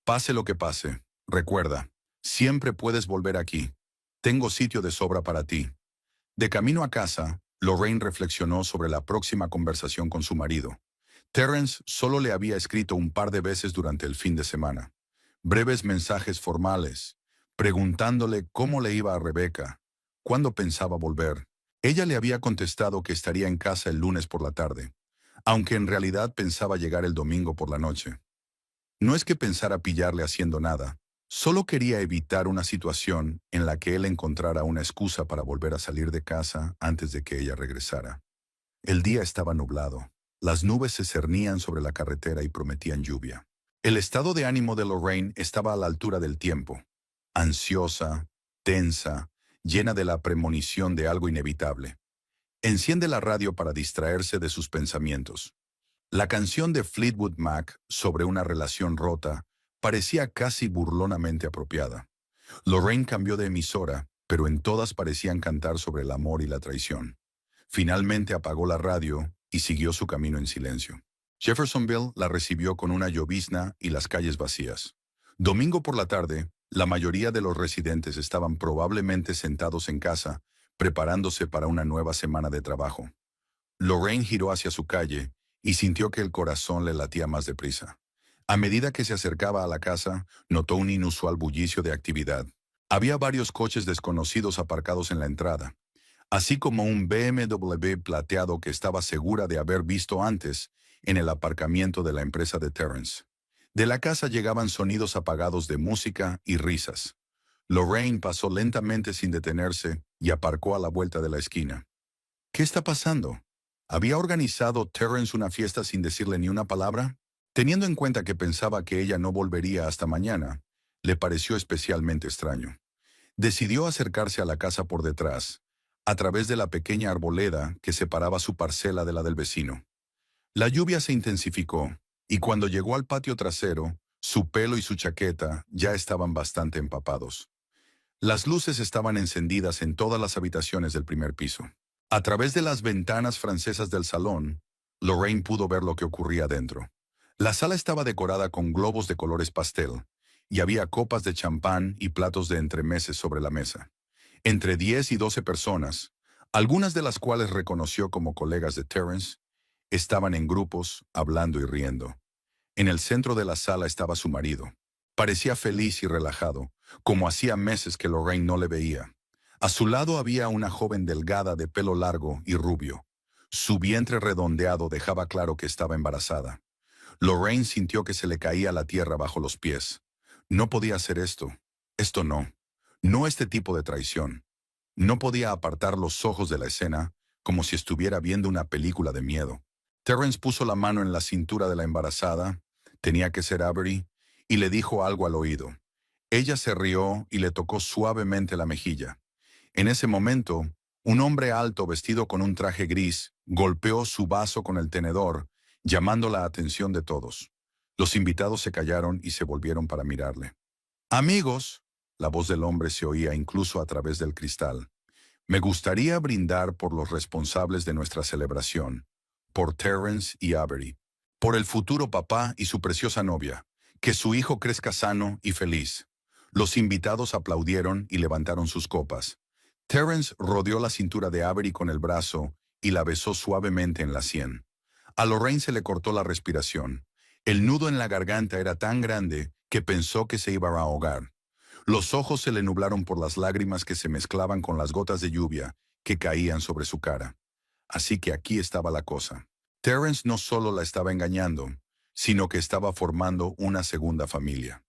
Pase lo que pase, recuerda, siempre puedes volver aquí. Tengo sitio de sobra para ti. De camino a casa, Lorraine reflexionó sobre la próxima conversación con su marido. Terrence solo le había escrito un par de veces durante el fin de semana. Breves mensajes formales, preguntándole cómo le iba a Rebecca, cuándo pensaba volver. Ella le había contestado que estaría en casa el lunes por la tarde, aunque en realidad pensaba llegar el domingo por la noche. No es que pensara pillarle haciendo nada, solo quería evitar una situación en la que él encontrara una excusa para volver a salir de casa antes de que ella regresara. El día estaba nublado. Las nubes se cernían sobre la carretera y prometían lluvia. El estado de ánimo de Lorraine estaba a la altura del tiempo. Ansiosa, tensa, llena de la premonición de algo inevitable. Enciende la radio para distraerse de sus pensamientos. La canción de Fleetwood Mac sobre una relación rota parecía casi burlonamente apropiada. Lorraine cambió de emisora, pero en todas parecían cantar sobre el amor y la traición. Finalmente apagó la radio y siguió su camino en silencio. Jeffersonville la recibió con una llovizna y las calles vacías. Domingo por la tarde, la mayoría de los residentes estaban probablemente sentados en casa, preparándose para una nueva semana de trabajo. Lorraine giró hacia su calle y sintió que el corazón le latía más deprisa. A medida que se acercaba a la casa, notó un inusual bullicio de actividad. Había varios coches desconocidos aparcados en la entrada, así como un BMW plateado que estaba segura de haber visto antes en el aparcamiento de la empresa de Terrence. De la casa llegaban sonidos apagados de música y risas. Lorraine pasó lentamente sin detenerse y aparcó a la vuelta de la esquina. ¿Qué está pasando? ¿Había organizado Terrence una fiesta sin decirle ni una palabra? Teniendo en cuenta que pensaba que ella no volvería hasta mañana, le pareció especialmente extraño. Decidió acercarse a la casa por detrás, a través de la pequeña arboleda que separaba su parcela de la del vecino. La lluvia se intensificó, y cuando llegó al patio trasero, su pelo y su chaqueta ya estaban bastante empapados. Las luces estaban encendidas en todas las habitaciones del primer piso. A través de las ventanas francesas del salón, Lorraine pudo ver lo que ocurría dentro. La sala estaba decorada con globos de colores pastel, y había copas de champán y platos de entremeses sobre la mesa. Entre 10 y 12 personas, algunas de las cuales reconoció como colegas de Terrence, estaban en grupos, hablando y riendo. En el centro de la sala estaba su marido. Parecía feliz y relajado, como hacía meses que Lorraine no le veía. A su lado había una joven delgada de pelo largo y rubio. Su vientre redondeado dejaba claro que estaba embarazada. Lorraine sintió que se le caía la tierra bajo los pies. No podía hacer esto. Esto no. No este tipo de traición. No podía apartar los ojos de la escena, como si estuviera viendo una película de miedo. Terrence puso la mano en la cintura de la embarazada, tenía que ser Avery, y le dijo algo al oído. Ella se rió y le tocó suavemente la mejilla. En ese momento, un hombre alto vestido con un traje gris golpeó su vaso con el tenedor, llamando la atención de todos. Los invitados se callaron y se volvieron para mirarle. «Amigos», la voz del hombre se oía incluso a través del cristal, «me gustaría brindar por los responsables de nuestra celebración, por Terrence y Avery, por el futuro papá y su preciosa novia, que su hijo crezca sano y feliz». Los invitados aplaudieron y levantaron sus copas. Terrence rodeó la cintura de Avery con el brazo y la besó suavemente en la sien. A Lorraine se le cortó la respiración. El nudo en la garganta era tan grande que pensó que se iba a ahogar. Los ojos se le nublaron por las lágrimas que se mezclaban con las gotas de lluvia que caían sobre su cara. Así que aquí estaba la cosa. Terrence no solo la estaba engañando, sino que estaba formando una segunda familia.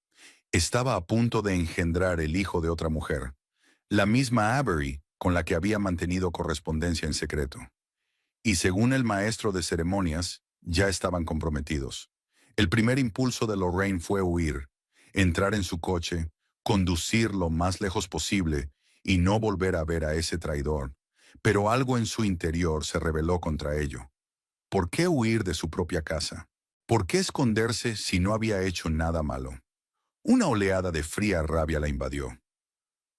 Estaba a punto de engendrar el hijo de otra mujer, la misma Avery con la que había mantenido correspondencia en secreto. Y según el maestro de ceremonias, ya estaban comprometidos. El primer impulso de Lorraine fue huir, entrar en su coche, conducir lo más lejos posible y no volver a ver a ese traidor. Pero algo en su interior se rebeló contra ello. ¿Por qué huir de su propia casa? ¿Por qué esconderse si no había hecho nada malo? Una oleada de fría rabia la invadió.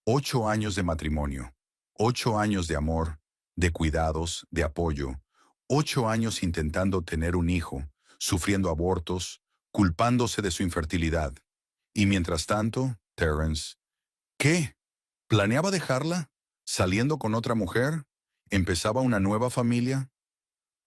8 años de matrimonio, 8 años de amor, de cuidados, de apoyo, 8 años intentando tener un hijo, sufriendo abortos, culpándose de su infertilidad. Y mientras tanto, Terrence, ¿qué? ¿Planeaba dejarla? ¿Saliendo con otra mujer? ¿Empezaba una nueva familia?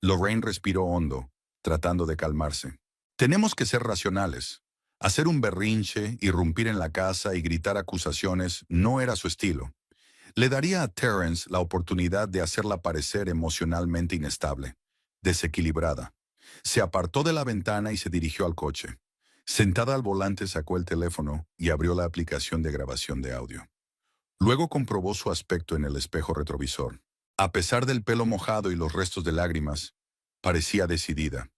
Lorraine respiró hondo, tratando de calmarse. Tenemos que ser racionales. Hacer un berrinche, irrumpir en la casa y gritar acusaciones no era su estilo. Le daría a Terrence la oportunidad de hacerla parecer emocionalmente inestable, desequilibrada. Se apartó de la ventana y se dirigió al coche. Sentada al volante sacó el teléfono y abrió la aplicación de grabación de audio. Luego comprobó su aspecto en el espejo retrovisor. A pesar del pelo mojado y los restos de lágrimas, parecía decidida.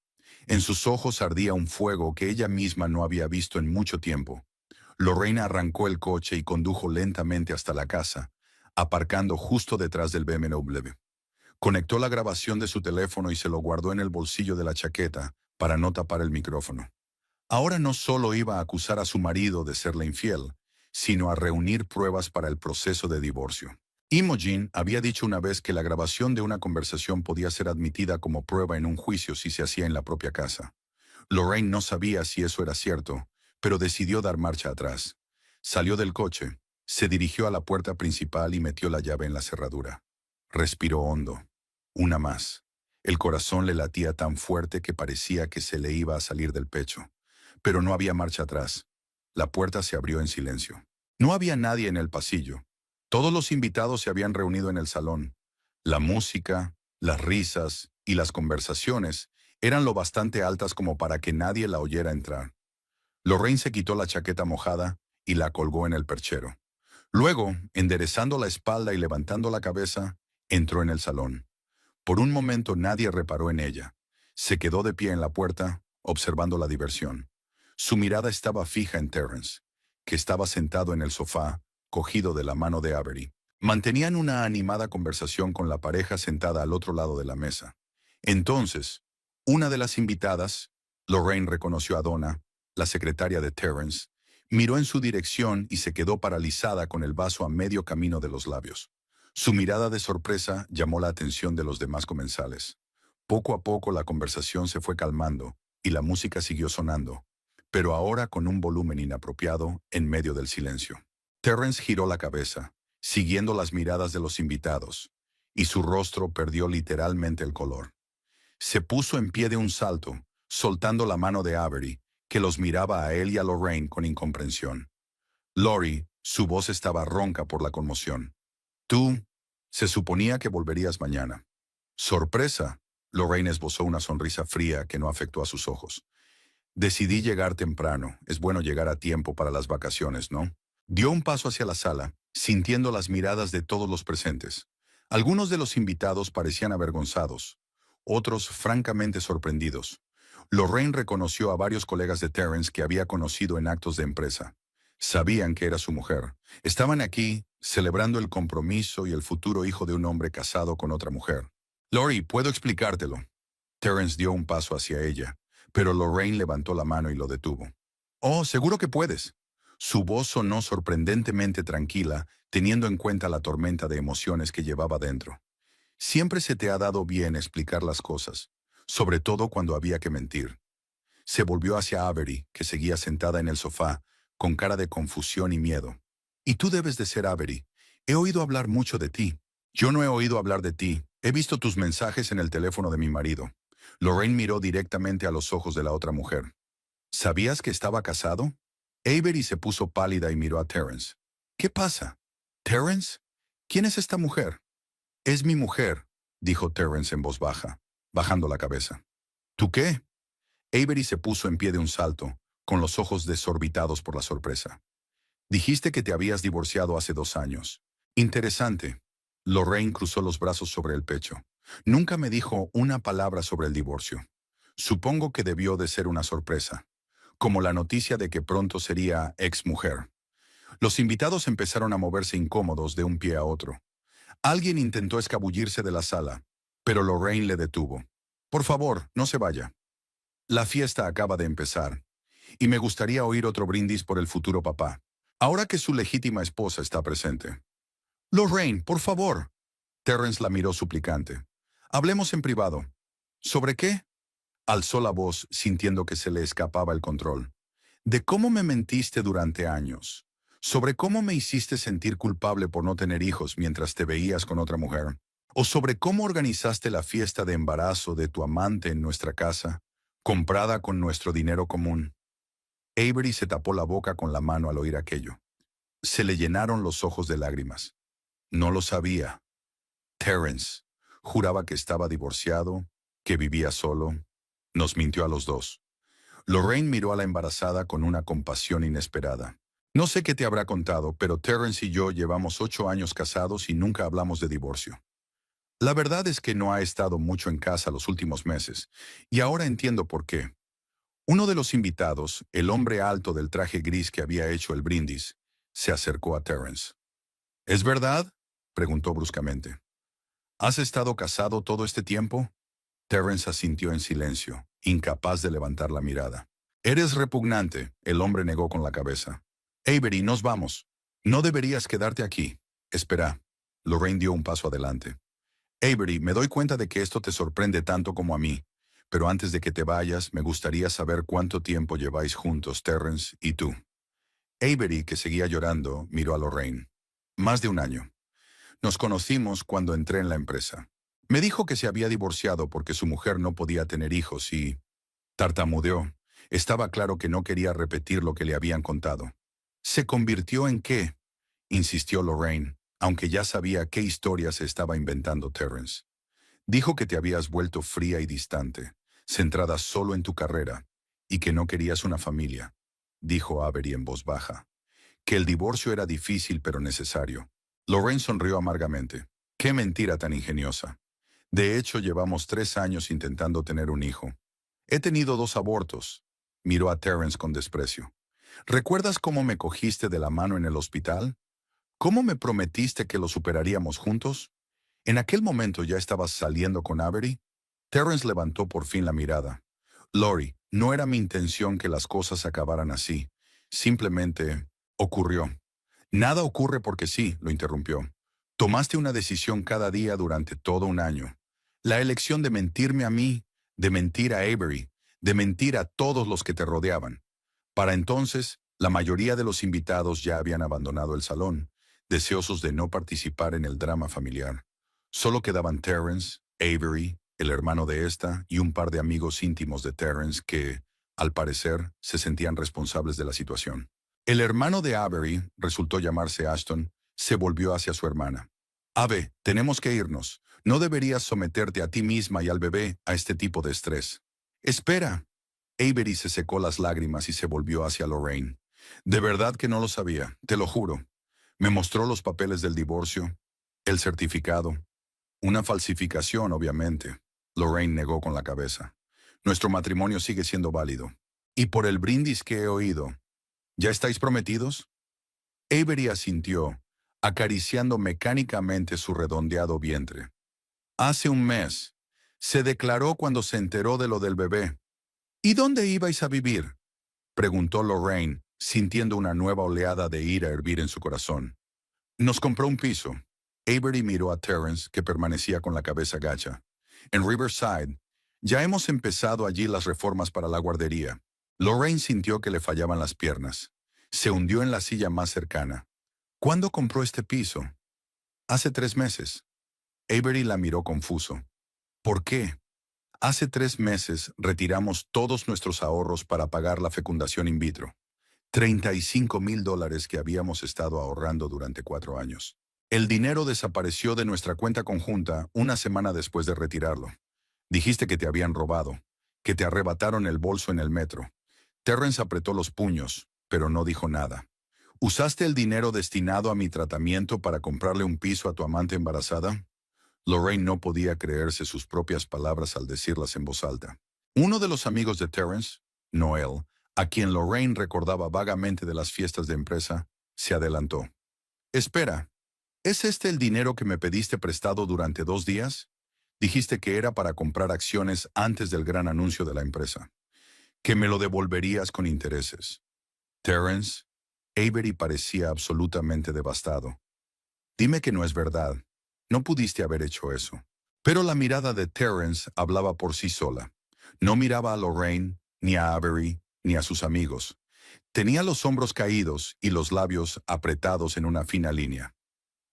En sus ojos ardía un fuego que ella misma no había visto en mucho tiempo. Lorraine arrancó el coche y condujo lentamente hasta la casa, aparcando justo detrás del BMW. Conectó la grabación de su teléfono y se lo guardó en el bolsillo de la chaqueta para no tapar el micrófono. Ahora no solo iba a acusar a su marido de serle infiel, sino a reunir pruebas para el proceso de divorcio. Imogen había dicho una vez que la grabación de una conversación podía ser admitida como prueba en un juicio si se hacía en la propia casa. Lorraine no sabía si eso era cierto, pero decidió dar marcha atrás. Salió del coche, se dirigió a la puerta principal y metió la llave en la cerradura. Respiró hondo. Una más. El corazón le latía tan fuerte que parecía que se le iba a salir del pecho. Pero no había marcha atrás. La puerta se abrió en silencio. No había nadie en el pasillo. Todos los invitados se habían reunido en el salón. La música, las risas y las conversaciones eran lo bastante altas como para que nadie la oyera entrar. Lorraine se quitó la chaqueta mojada y la colgó en el perchero. Luego, enderezando la espalda y levantando la cabeza, entró en el salón. Por un momento nadie reparó en ella. Se quedó de pie en la puerta, observando la diversión. Su mirada estaba fija en Terence, que estaba sentado en el sofá, cogido de la mano de Avery. Mantenían una animada conversación con la pareja sentada al otro lado de la mesa. Entonces, una de las invitadas, Lorraine reconoció a Donna, la secretaria de Terence, miró en su dirección y se quedó paralizada con el vaso a medio camino de los labios. Su mirada de sorpresa llamó la atención de los demás comensales. Poco a poco la conversación se fue calmando y la música siguió sonando, pero ahora con un volumen inapropiado en medio del silencio. Terence giró la cabeza, siguiendo las miradas de los invitados, y su rostro perdió literalmente el color. Se puso en pie de un salto, soltando la mano de Avery, que los miraba a él y a Lorraine con incomprensión. Lori, su voz estaba ronca por la conmoción. Tú, se suponía que volverías mañana. Sorpresa. Lorraine esbozó una sonrisa fría que no afectó a sus ojos. Decidí llegar temprano. Es bueno llegar a tiempo para las vacaciones, ¿no? Dio un paso hacia la sala, sintiendo las miradas de todos los presentes. Algunos de los invitados parecían avergonzados, otros francamente sorprendidos. Lorraine reconoció a varios colegas de Terence que había conocido en actos de empresa. Sabían que era su mujer. Estaban aquí, celebrando el compromiso y el futuro hijo de un hombre casado con otra mujer. Lori, puedo explicártelo. Terence dio un paso hacia ella, pero Lorraine levantó la mano y lo detuvo. Oh, seguro que puedes. Su voz sonó sorprendentemente tranquila, teniendo en cuenta la tormenta de emociones que llevaba dentro. Siempre se te ha dado bien explicar las cosas, sobre todo cuando había que mentir. Se volvió hacia Avery, que seguía sentada en el sofá, con cara de confusión y miedo. Y tú debes de ser Avery. He oído hablar mucho de ti. Yo no he oído hablar de ti. He visto tus mensajes en el teléfono de mi marido. Lorraine miró directamente a los ojos de la otra mujer. ¿Sabías que estaba casado? Avery se puso pálida y miró a Terence. ¿Qué pasa? ¿Terence? ¿Quién es esta mujer? Es mi mujer, dijo Terence en voz baja, bajando la cabeza. ¿Tú qué? Avery se puso en pie de un salto, con los ojos desorbitados por la sorpresa. Dijiste que te habías divorciado hace 2 años. Interesante. Lorraine cruzó los brazos sobre el pecho. Nunca me dijo una palabra sobre el divorcio. Supongo que debió de ser una sorpresa, como la noticia de que pronto sería exmujer. Los invitados empezaron a moverse incómodos de un pie a otro. Alguien intentó escabullirse de la sala, pero Lorraine le detuvo. Por favor, no se vaya. La fiesta acaba de empezar, y me gustaría oír otro brindis por el futuro papá, ahora que su legítima esposa está presente. Lorraine, por favor. Terence la miró suplicante. Hablemos en privado. ¿Sobre qué? Alzó la voz, sintiendo que se le escapaba el control. De cómo me mentiste durante años. Sobre cómo me hiciste sentir culpable por no tener hijos mientras te veías con otra mujer. O sobre cómo organizaste la fiesta de embarazo de tu amante en nuestra casa, comprada con nuestro dinero común. Avery se tapó la boca con la mano al oír aquello. Se le llenaron los ojos de lágrimas. No lo sabía. Terence juraba que estaba divorciado, que vivía solo. Nos mintió a los dos. Lorraine miró a la embarazada con una compasión inesperada. No sé qué te habrá contado, pero Terence y yo llevamos 8 años casados y nunca hablamos de divorcio. La verdad es que no ha estado mucho en casa los últimos meses, y ahora entiendo por qué. Uno de los invitados, el hombre alto del traje gris que había hecho el brindis, se acercó a Terence. ¿Es verdad?, preguntó bruscamente. ¿Has estado casado todo este tiempo? Terence asintió en silencio, incapaz de levantar la mirada. Eres repugnante, el hombre negó con la cabeza. Avery, nos vamos. No deberías quedarte aquí. Espera. Lorraine dio un paso adelante. Avery, me doy cuenta de que esto te sorprende tanto como a mí, pero antes de que te vayas, me gustaría saber cuánto tiempo lleváis juntos, Terence y tú. Avery, que seguía llorando, miró a Lorraine. Más de un año. Nos conocimos cuando entré en la empresa. Me dijo que se había divorciado porque su mujer no podía tener hijos y... tartamudeó. Estaba claro que no quería repetir lo que le habían contado. ¿Se convirtió en qué?, insistió Lorraine, aunque ya sabía qué historia se estaba inventando Terence. Dijo que te habías vuelto fría y distante, centrada solo en tu carrera, y que no querías una familia, dijo Avery en voz baja. Que el divorcio era difícil pero necesario. Lorraine sonrió amargamente. ¡Qué mentira tan ingeniosa! De hecho, llevamos 3 años intentando tener un hijo. He tenido 2 abortos. Miró a Terence con desprecio. ¿Recuerdas cómo me cogiste de la mano en el hospital? ¿Cómo me prometiste que lo superaríamos juntos? ¿En aquel momento ya estabas saliendo con Avery? Terence levantó por fin la mirada. Lori, no era mi intención que las cosas acabaran así. Simplemente ocurrió. Nada ocurre porque sí, lo interrumpió. Tomaste una decisión cada día durante todo un año. La elección de mentirme a mí, de mentir a Avery, de mentir a todos los que te rodeaban. Para entonces, la mayoría de los invitados ya habían abandonado el salón, deseosos de no participar en el drama familiar. Solo quedaban Terence, Avery, el hermano de esta y un par de amigos íntimos de Terence que, al parecer, se sentían responsables de la situación. El hermano de Avery, resultó llamarse Ashton, se volvió hacia su hermana. Ave, tenemos que irnos. No deberías someterte a ti misma y al bebé a este tipo de estrés. Espera. Avery se secó las lágrimas y se volvió hacia Lorraine. De verdad que no lo sabía, te lo juro. Me mostró los papeles del divorcio, el certificado. Una falsificación, obviamente. Lorraine negó con la cabeza. Nuestro matrimonio sigue siendo válido. Y por el brindis que he oído, ¿ya estáis prometidos? Avery asintió, acariciando mecánicamente su redondeado vientre. Hace un mes. Se declaró cuando se enteró de lo del bebé. ¿Y dónde ibais a vivir?, preguntó Lorraine, sintiendo una nueva oleada de ira hervir en su corazón. Nos compró un piso. Avery miró a Terence, que permanecía con la cabeza gacha. En Riverside. Ya hemos empezado allí las reformas para la guardería. Lorraine sintió que le fallaban las piernas. Se hundió en la silla más cercana. ¿Cuándo compró este piso? Hace 3 meses. Avery la miró confuso. ¿Por qué? Hace 3 meses retiramos todos nuestros ahorros para pagar la fecundación in vitro. $35,000 que habíamos estado ahorrando durante 4 años. El dinero desapareció de nuestra cuenta conjunta una semana después de retirarlo. Dijiste que te habían robado, que te arrebataron el bolso en el metro. Terence apretó los puños, pero no dijo nada. ¿Usaste el dinero destinado a mi tratamiento para comprarle un piso a tu amante embarazada? Lorraine no podía creerse sus propias palabras al decirlas en voz alta. Uno de los amigos de Terence, Noel, a quien Lorraine recordaba vagamente de las fiestas de empresa, se adelantó. Espera, ¿es este el dinero que me pediste prestado durante 2 días? Dijiste que era para comprar acciones antes del gran anuncio de la empresa. Que me lo devolverías con intereses. Terence, Avery parecía absolutamente devastado. Dime que no es verdad. No pudiste haber hecho eso. Pero la mirada de Terence hablaba por sí sola. No miraba a Lorraine, ni a Avery, ni a sus amigos. Tenía los hombros caídos y los labios apretados en una fina línea.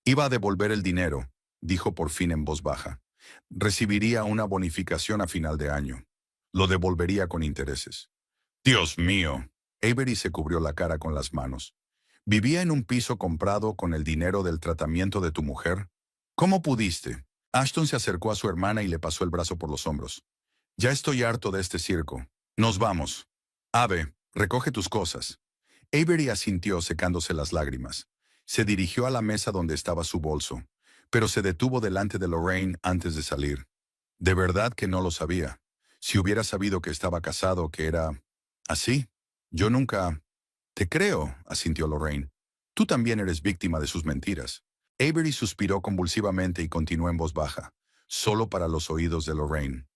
Iba a devolver el dinero, dijo por fin en voz baja. Recibiría una bonificación a final de año. Lo devolvería con intereses. ¡Dios mío! Avery se cubrió la cara con las manos. ¿Vivía en un piso comprado con el dinero del tratamiento de tu mujer? ¿Cómo pudiste? Ashton se acercó a su hermana y le pasó el brazo por los hombros. Ya estoy harto de este circo. Nos vamos. Ave, recoge tus cosas. Avery asintió secándose las lágrimas. Se dirigió a la mesa donde estaba su bolso, pero se detuvo delante de Lorraine antes de salir. De verdad que no lo sabía. Si hubiera sabido que estaba casado, que era así, yo nunca... Te creo, asintió Lorraine. Tú también eres víctima de sus mentiras. Avery suspiró convulsivamente y continuó en voz baja, solo para los oídos de Lorraine.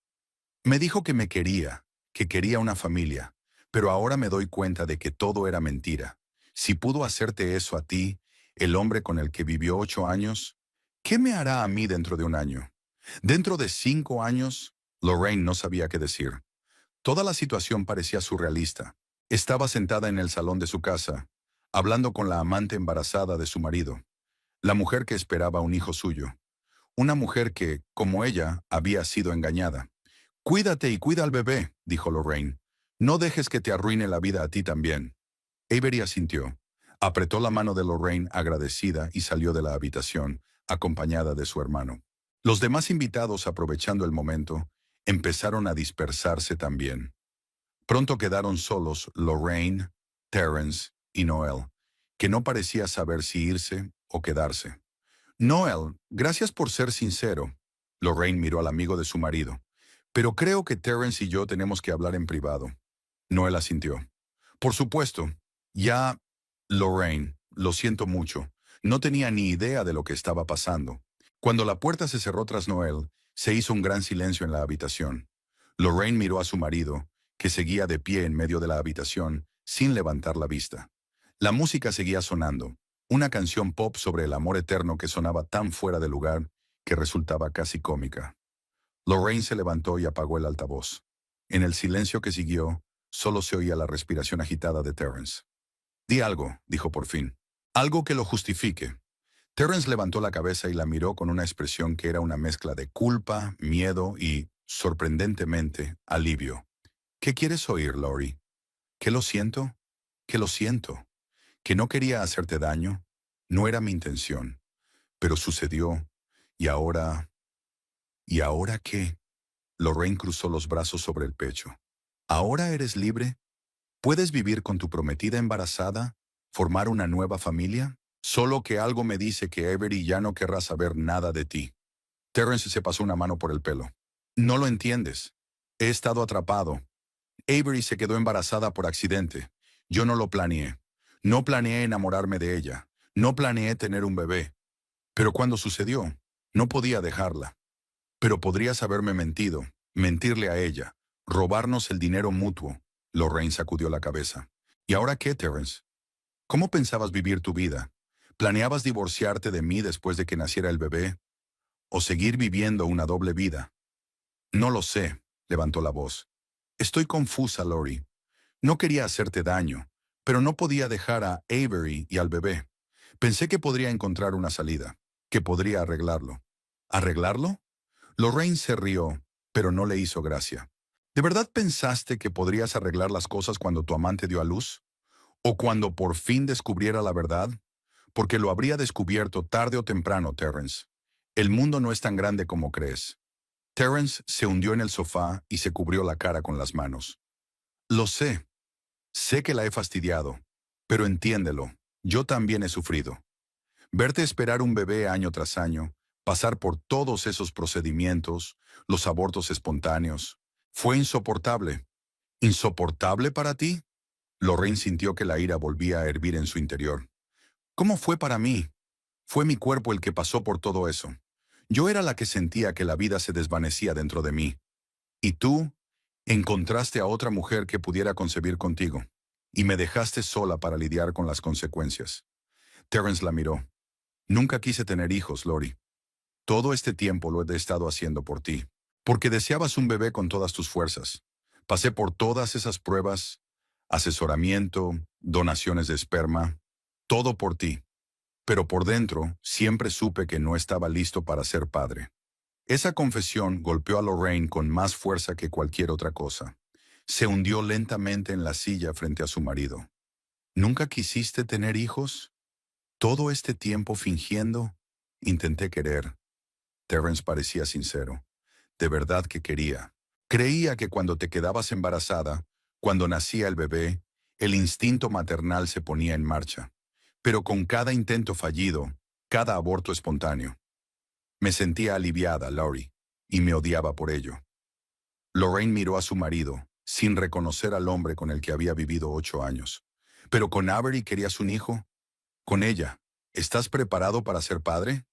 Me dijo que quería una familia, pero ahora me doy cuenta de que todo era mentira. Si pudo hacerte eso a ti, el hombre con el que vivió 8 años, ¿qué me hará a mí dentro de un año? ¿Dentro de 5 años? Lorraine no sabía qué decir. Toda la situación parecía surrealista. Estaba sentada en el salón de su casa, hablando con la amante embarazada de su marido, la mujer que esperaba un hijo suyo, una mujer que, como ella, había sido engañada. Cuídate y cuida al bebé, dijo Lorraine. No dejes que te arruine la vida a ti también. Avery asintió. Apretó la mano de Lorraine agradecida y salió de la habitación, acompañada de su hermano. Los demás invitados, aprovechando el momento, empezaron a dispersarse también. Pronto quedaron solos Lorraine, Terence y Noel, que no parecía saber si irse o quedarse. Noel, gracias por ser sincero. Lorraine miró al amigo de su marido. Pero creo que Terence y yo tenemos que hablar en privado. Noel asintió. Por supuesto. Ya, Lorraine, lo siento mucho. No tenía ni idea de lo que estaba pasando. Cuando la puerta se cerró tras Noel, se hizo un gran silencio en la habitación. Lorraine miró a su marido, que seguía de pie en medio de la habitación, sin levantar la vista. La música seguía sonando, una canción pop sobre el amor eterno que sonaba tan fuera de lugar que resultaba casi cómica. Lorraine se levantó y apagó el altavoz. En el silencio que siguió, solo se oía la respiración agitada de Terence. Di algo, dijo por fin. Algo que lo justifique. Terence levantó la cabeza y la miró con una expresión que era una mezcla de culpa, miedo y, sorprendentemente, alivio. ¿Qué quieres oír, Lori? ¿Que lo siento? Que lo siento. Que no quería hacerte daño. No era mi intención. Pero sucedió. Y ahora... ¿Y ahora qué? Lorraine cruzó los brazos sobre el pecho. ¿Ahora eres libre? ¿Puedes vivir con tu prometida embarazada? ¿Formar una nueva familia? Solo que algo me dice que Avery ya no querrá saber nada de ti. Terence se pasó una mano por el pelo. No lo entiendes. He estado atrapado. Avery se quedó embarazada por accidente. Yo no lo planeé. No planeé enamorarme de ella. No planeé tener un bebé. Pero cuando sucedió, no podía dejarla. Pero podrías haberme mentido, mentirle a ella, robarnos el dinero mutuo. Lorraine sacudió la cabeza. ¿Y ahora qué, Terence? ¿Cómo pensabas vivir tu vida? ¿Planeabas divorciarte de mí después de que naciera el bebé? ¿O seguir viviendo una doble vida? No lo sé, levantó la voz. Estoy confusa, Lori. No quería hacerte daño, pero no podía dejar a Avery y al bebé. Pensé que podría encontrar una salida, que podría arreglarlo. ¿Arreglarlo? Lorraine se rió, pero no le hizo gracia. ¿De verdad pensaste que podrías arreglar las cosas cuando tu amante dio a luz? ¿O cuando por fin descubriera la verdad? Porque lo habría descubierto tarde o temprano, Terence. El mundo no es tan grande como crees. Terence se hundió en el sofá y se cubrió la cara con las manos. Lo sé. Sé que la he fastidiado. Pero entiéndelo, yo también he sufrido. Verte esperar un bebé año tras año, pasar por todos esos procedimientos, los abortos espontáneos, fue insoportable. ¿Insoportable para ti? Lorraine sintió que la ira volvía a hervir en su interior. ¿Cómo fue para mí? Fue mi cuerpo el que pasó por todo eso. Yo era la que sentía que la vida se desvanecía dentro de mí. Y tú encontraste a otra mujer que pudiera concebir contigo, y me dejaste sola para lidiar con las consecuencias. Terence la miró. Nunca quise tener hijos, Lori. Todo este tiempo lo he estado haciendo por ti, porque deseabas un bebé con todas tus fuerzas. Pasé por todas esas pruebas, asesoramiento, donaciones de esperma, todo por ti. Pero por dentro siempre supe que no estaba listo para ser padre. Esa confesión golpeó a Lorraine con más fuerza que cualquier otra cosa. Se hundió lentamente en la silla frente a su marido. ¿Nunca quisiste tener hijos? Todo este tiempo fingiendo, intenté querer. Terence parecía sincero. De verdad que quería. Creía que cuando te quedabas embarazada, cuando nacía el bebé, el instinto maternal se ponía en marcha. Pero con cada intento fallido, cada aborto espontáneo, Me sentía aliviada, Laurie, y me odiaba por ello. Lorraine miró a su marido, sin reconocer al hombre con el que había vivido 8 años. Pero con Avery querías un hijo. Con ella. ¿Estás preparado para ser padre?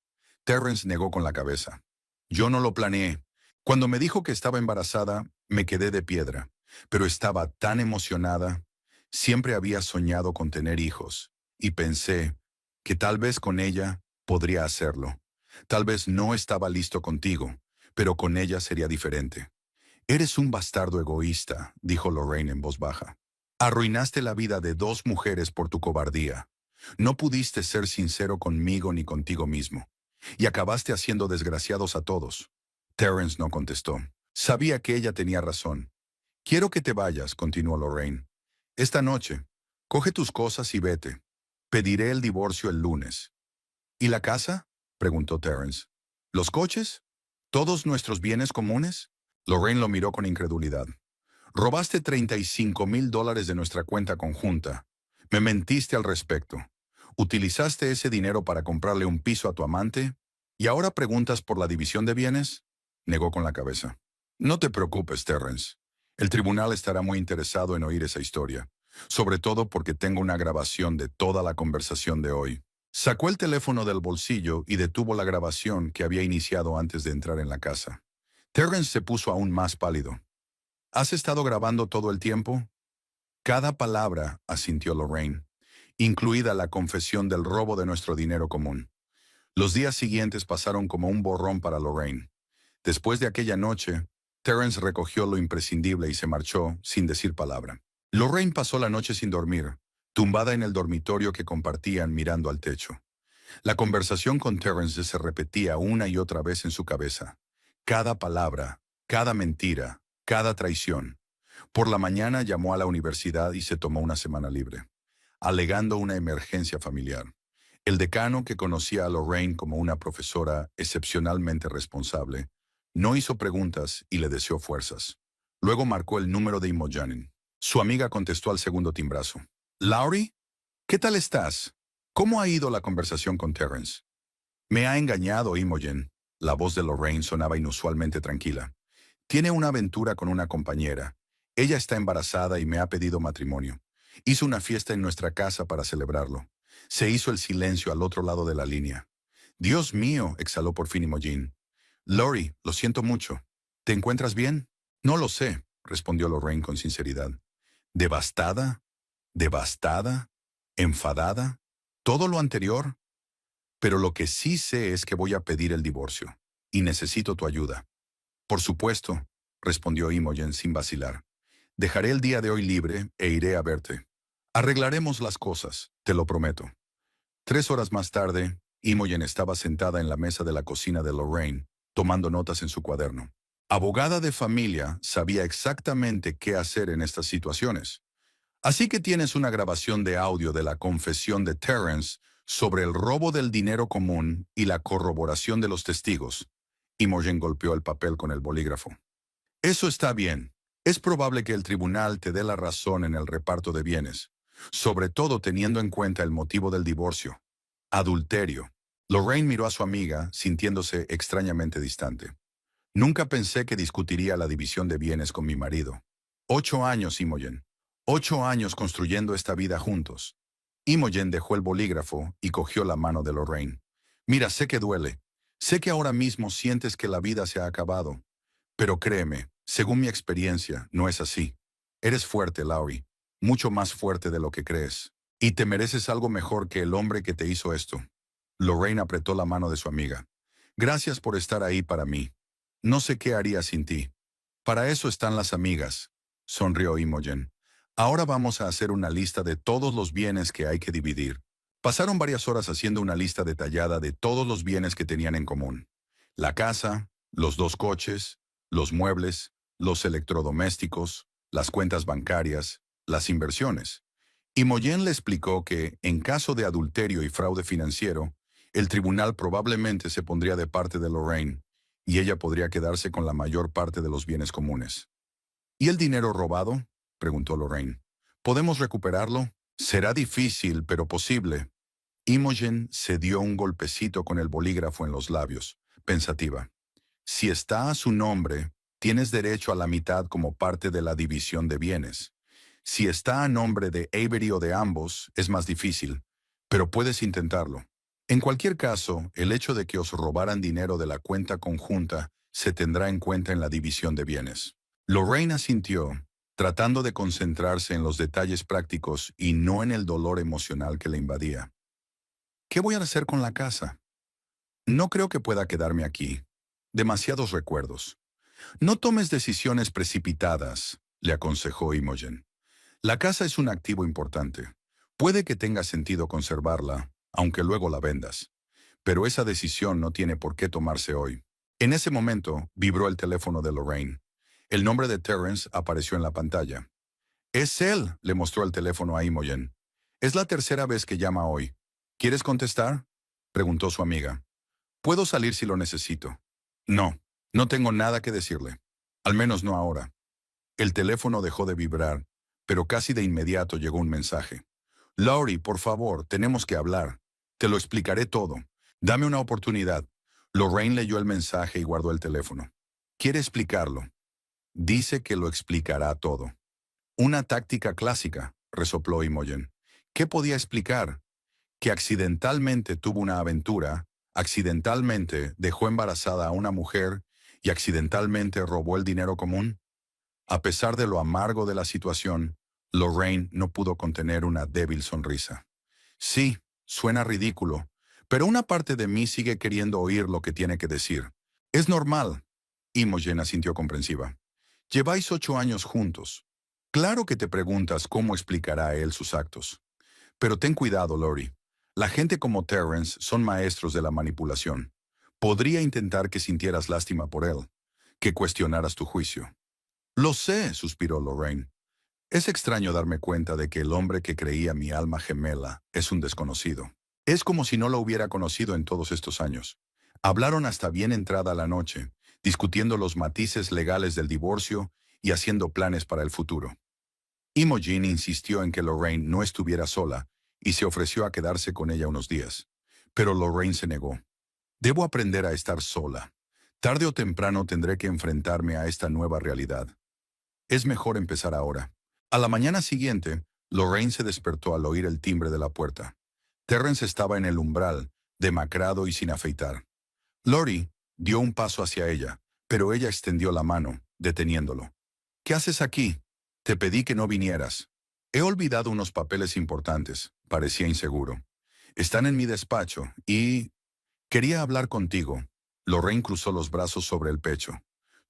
Terrence negó con la cabeza. Yo no lo planeé. Cuando me dijo que estaba embarazada, me quedé de piedra. Pero estaba tan emocionada. Siempre había soñado con tener hijos. Y pensé que tal vez con ella podría hacerlo. Tal vez no estaba listo contigo, pero con ella sería diferente. Eres un bastardo egoísta, dijo Lorraine en voz baja. Arruinaste la vida de 2 mujeres por tu cobardía. No pudiste ser sincero conmigo ni contigo mismo. Y acabaste haciendo desgraciados a todos. Terrence no contestó. Sabía que ella tenía razón. Quiero que te vayas, continuó Lorraine. Esta noche, coge tus cosas y vete. Pediré el divorcio el lunes. ¿Y la casa? Preguntó Terrence. ¿Los coches? ¿Todos nuestros bienes comunes? Lorraine lo miró con incredulidad. Robaste $35,000 de nuestra cuenta conjunta. Me mentiste al respecto. ¿Utilizaste ese dinero para comprarle un piso a tu amante? ¿Y ahora preguntas por la división de bienes? Negó con la cabeza. No te preocupes, Terrence. El tribunal estará muy interesado en oír esa historia, sobre todo porque tengo una grabación de toda la conversación de hoy. Sacó el teléfono del bolsillo y detuvo la grabación que había iniciado antes de entrar en la casa. Terrence se puso aún más pálido. ¿Has estado grabando todo el tiempo? Cada palabra, asintió Lorraine, incluida la confesión del robo de nuestro dinero común. Los días siguientes pasaron como un borrón para Lorraine. Después de aquella noche, Terrence recogió lo imprescindible y se marchó sin decir palabra. Lorraine pasó la noche sin dormir, tumbada en el dormitorio que compartían mirando al techo. La conversación con Terrence se repetía una y otra vez en su cabeza. Cada palabra, cada mentira, cada traición. Por la mañana llamó a la universidad y se tomó una semana libre, alegando una emergencia familiar. El decano, que conocía a Lorraine como una profesora excepcionalmente responsable, no hizo preguntas y le deseó fuerzas. Luego marcó el número de Imogen. Su amiga contestó al segundo timbrazo. «Laurie, ¿qué tal estás? ¿Cómo ha ido la conversación con Terrence?» «Me ha engañado, Imogen». La voz de Lorraine sonaba inusualmente tranquila. «Tiene una aventura con una compañera. Ella está embarazada y me ha pedido matrimonio. Hizo una fiesta en nuestra casa para celebrarlo. Se hizo el silencio al otro lado de la línea. «Dios mío», exhaló por fin Imogen. «Laurie, lo siento mucho. ¿Te encuentras bien?» «No lo sé», respondió Lorraine con sinceridad. «¿Devastada? ¿Devastada? ¿Enfadada? ¿Todo lo anterior? Pero lo que sí sé es que voy a pedir el divorcio. Y necesito tu ayuda». «Por supuesto», respondió Imogen sin vacilar. «Dejaré el día de hoy libre e iré a verte. Arreglaremos las cosas, te lo prometo». 3 horas más tarde, Imogen estaba sentada en la mesa de la cocina de Lorraine, tomando notas en su cuaderno. Abogada de familia, sabía exactamente qué hacer en estas situaciones. «Así que tienes una grabación de audio de la confesión de Terrence sobre el robo del dinero común y la corroboración de los testigos». Imogen golpeó el papel con el bolígrafo. «Eso está bien. Es probable que el tribunal te dé la razón en el reparto de bienes, sobre todo teniendo en cuenta el motivo del divorcio. Adulterio». Lorraine miró a su amiga, sintiéndose extrañamente distante. «Nunca pensé que discutiría la división de bienes con mi marido. 8 años, Imogen. 8 años construyendo esta vida juntos». Imogen dejó el bolígrafo y cogió la mano de Lorraine. «Mira, sé que duele. Sé que ahora mismo sientes que la vida se ha acabado. Pero créeme, según mi experiencia, no es así. Eres fuerte, Laurie. Mucho más fuerte de lo que crees. Y te mereces algo mejor que el hombre que te hizo esto». Lorraine apretó la mano de su amiga. «Gracias por estar ahí para mí. No sé qué haría sin ti». «Para eso están las amigas», sonrió Imogen. «Ahora vamos a hacer una lista de todos los bienes que hay que dividir». Pasaron varias horas haciendo una lista detallada de todos los bienes que tenían en común. La casa, los 2 coches, los muebles, los electrodomésticos, las cuentas bancarias, las inversiones. Imogen le explicó que, en caso de adulterio y fraude financiero, el tribunal probablemente se pondría de parte de Lorraine, y ella podría quedarse con la mayor parte de los bienes comunes. «¿Y el dinero robado?», preguntó Lorraine. «¿Podemos recuperarlo?» «Será difícil, pero posible». Imogen se dio un golpecito con el bolígrafo en los labios. pensativa. Si está a su nombre, tienes derecho a la mitad como parte de la división de bienes. Si está a nombre de Avery o de ambos, es más difícil, pero puedes intentarlo. En cualquier caso, el hecho de que os robaran dinero de la cuenta conjunta se tendrá en cuenta en la división de bienes. Lorraine asintió, tratando de concentrarse en los detalles prácticos y no en el dolor emocional que le invadía. ¿Qué voy a hacer con la casa? No creo que pueda quedarme aquí. Demasiados recuerdos. No tomes decisiones precipitadas, le aconsejó Imogen. La casa es un activo importante. Puede que tenga sentido conservarla, aunque luego la vendas. Pero esa decisión no tiene por qué tomarse hoy. En ese momento, vibró el teléfono de Lorraine. El nombre de Terrence apareció en la pantalla. «Es él», le mostró el teléfono a Imogen. «Es la tercera vez que llama hoy. ¿Quieres contestar?», preguntó su amiga. «Puedo salir si lo necesito». «No, no tengo nada que decirle. Al menos no ahora». El teléfono dejó de vibrar, pero casi de inmediato llegó un mensaje. «Laurie, por favor, tenemos que hablar. Te lo explicaré todo. Dame una oportunidad». Lorraine leyó el mensaje y guardó el teléfono. «Quiere explicarlo. Dice que lo explicará todo». «Una táctica clásica», resopló Imogen. «¿Qué podía explicar? Que accidentalmente tuvo una aventura, accidentalmente dejó embarazada a una mujer y accidentalmente robó el dinero común». A pesar de lo amargo de la situación, Lorraine no pudo contener una débil sonrisa. «Sí, suena ridículo, pero una parte de mí sigue queriendo oír lo que tiene que decir. Es normal». Imogen asintió comprensiva. «Lleváis 8 años juntos. Claro que te preguntas cómo explicará él sus actos. Pero ten cuidado, Laurie. La gente como Terrence son maestros de la manipulación. Podría intentar que sintieras lástima por él, que cuestionaras tu juicio». «Lo sé», suspiró Lorraine. «Es extraño darme cuenta de que el hombre que creía mi alma gemela es un desconocido. Es como si no lo hubiera conocido en todos estos años». Hablaron hasta bien entrada la noche, discutiendo los matices legales del divorcio y haciendo planes para el futuro. Imogen insistió en que Lorraine no estuviera sola y se ofreció a quedarse con ella unos días. Pero Lorraine se negó. «Debo aprender a estar sola. Tarde o temprano tendré que enfrentarme a esta nueva realidad. Es mejor empezar ahora». A la mañana siguiente, Lorraine se despertó al oír el timbre de la puerta. Terrence estaba en el umbral, demacrado y sin afeitar. Laurie dio un paso hacia ella, pero ella extendió la mano, deteniéndolo. «¿Qué haces aquí? Te pedí que no vinieras». «He olvidado unos papeles importantes», parecía inseguro. «Están en mi despacho y... quería hablar contigo». Lorraine cruzó los brazos sobre el pecho.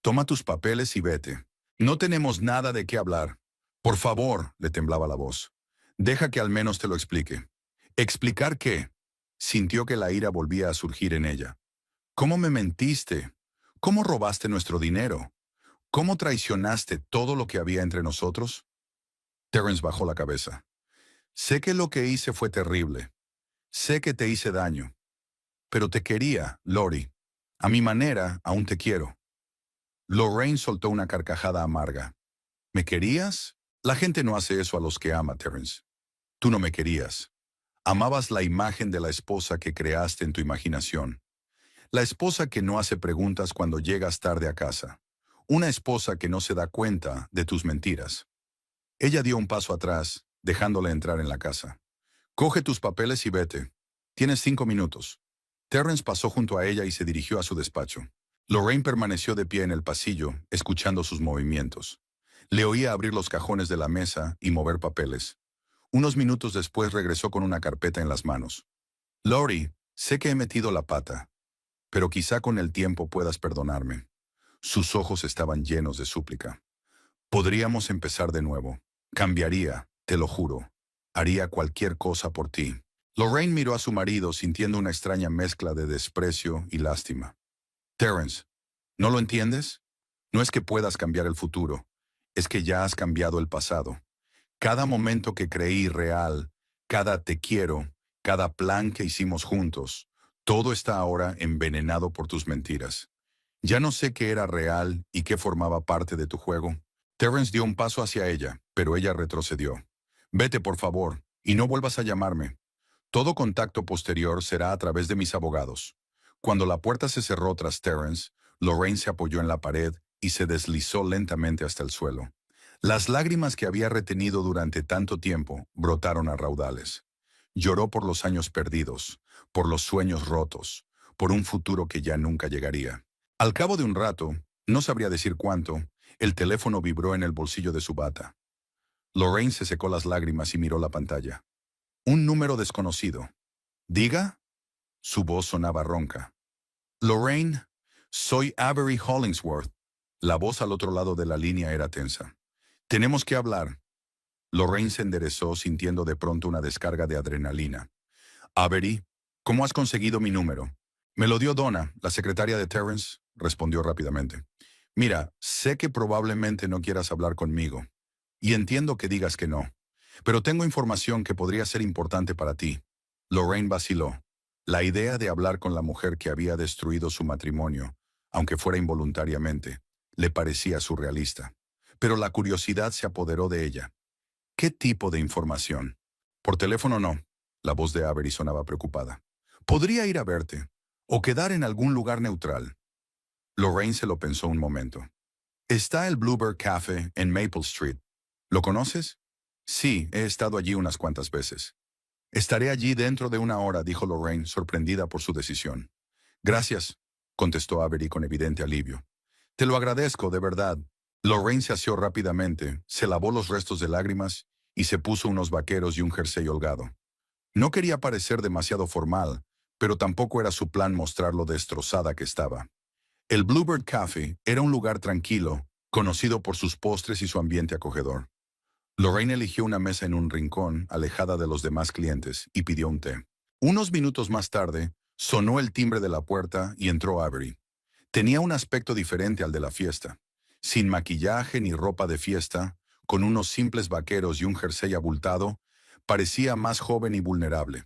«Toma tus papeles y vete. No tenemos nada de qué hablar». «Por favor», le temblaba la voz. «Deja que al menos te lo explique». «¿Explicar qué?». Sintió que la ira volvía a surgir en ella. «¿Cómo me mentiste? ¿Cómo robaste nuestro dinero? ¿Cómo traicionaste todo lo que había entre nosotros?». Terrence bajó la cabeza. «Sé que lo que hice fue terrible. Sé que te hice daño. Pero te quería, Laurie. A mi manera, aún te quiero». Lorraine soltó una carcajada amarga. «¿Me querías? La gente no hace eso a los que ama, Terrence. Tú no me querías. Amabas la imagen de la esposa que creaste en tu imaginación. La esposa que no hace preguntas cuando llegas tarde a casa. Una esposa que no se da cuenta de tus mentiras». Ella dio un paso atrás, dejándole entrar en la casa. «Coge tus papeles y vete. Tienes 5 minutos». Terrence pasó junto a ella y se dirigió a su despacho. Lorraine permaneció de pie en el pasillo, escuchando sus movimientos. Le oía abrir los cajones de la mesa y mover papeles. Unos minutos después regresó con una carpeta en las manos. «Laurie, sé que he metido la pata, pero quizá con el tiempo puedas perdonarme». Sus ojos estaban llenos de súplica. «Podríamos empezar de nuevo. Cambiaría, te lo juro. Haría cualquier cosa por ti». Lorraine miró a su marido sintiendo una extraña mezcla de desprecio y lástima. «Terrence, ¿no lo entiendes? No es que puedas cambiar el futuro. Es que ya has cambiado el pasado. Cada momento que creí real, cada te quiero, cada plan que hicimos juntos, todo está ahora envenenado por tus mentiras. Ya no sé qué era real y qué formaba parte de tu juego». Terrence dio un paso hacia ella, pero ella retrocedió. «Vete, por favor, y no vuelvas a llamarme. Todo contacto posterior será a través de mis abogados. Cuando la puerta se cerró tras Terence, Lorraine se apoyó en la pared y se deslizó lentamente hasta el suelo. Las lágrimas que había retenido durante tanto tiempo brotaron a raudales. Lloró por los años perdidos, por los sueños rotos, por un futuro que ya nunca llegaría. Al cabo de un rato, no sabría decir cuánto, el teléfono vibró en el bolsillo de su bata. Lorraine se secó las lágrimas y miró la pantalla. Un número desconocido. ¿Diga? Su voz sonaba ronca. Lorraine, soy Avery Hollingsworth. La voz al otro lado de la línea era tensa. Tenemos que hablar. Lorraine se enderezó sintiendo de pronto una descarga de adrenalina. Avery, ¿cómo has conseguido mi número? Me lo dio Donna, la secretaria de Terence, respondió rápidamente. Mira, sé que probablemente no quieras hablar conmigo, y entiendo que digas que no, pero tengo información que podría ser importante para ti. Lorraine vaciló. La idea de hablar con la mujer que había destruido su matrimonio, aunque fuera involuntariamente, le parecía surrealista. Pero la curiosidad se apoderó de ella. ¿Qué tipo de información? Por teléfono no. La voz de Avery sonaba preocupada. Podría ir a verte, o quedar en algún lugar neutral. Lorraine se lo pensó un momento. Está el Bluebird Cafe en Maple Street. ¿Lo conoces? Sí, he estado allí unas cuantas veces. Estaré allí dentro de una hora, dijo Lorraine, sorprendida por su decisión. Gracias, contestó Avery con evidente alivio. Te lo agradezco, de verdad. Lorraine se aseó rápidamente, se lavó los restos de lágrimas y se puso unos vaqueros y un jersey holgado. No quería parecer demasiado formal, pero tampoco era su plan mostrar lo destrozada que estaba. El Bluebird Cafe era un lugar tranquilo, conocido por sus postres y su ambiente acogedor. Lorraine eligió una mesa en un rincón, alejada de los demás clientes, y pidió un té. Unos minutos más tarde, sonó el timbre de la puerta y entró Avery. Tenía un aspecto diferente al de la fiesta. Sin maquillaje ni ropa de fiesta, con unos simples vaqueros y un jersey abultado, parecía más joven y vulnerable.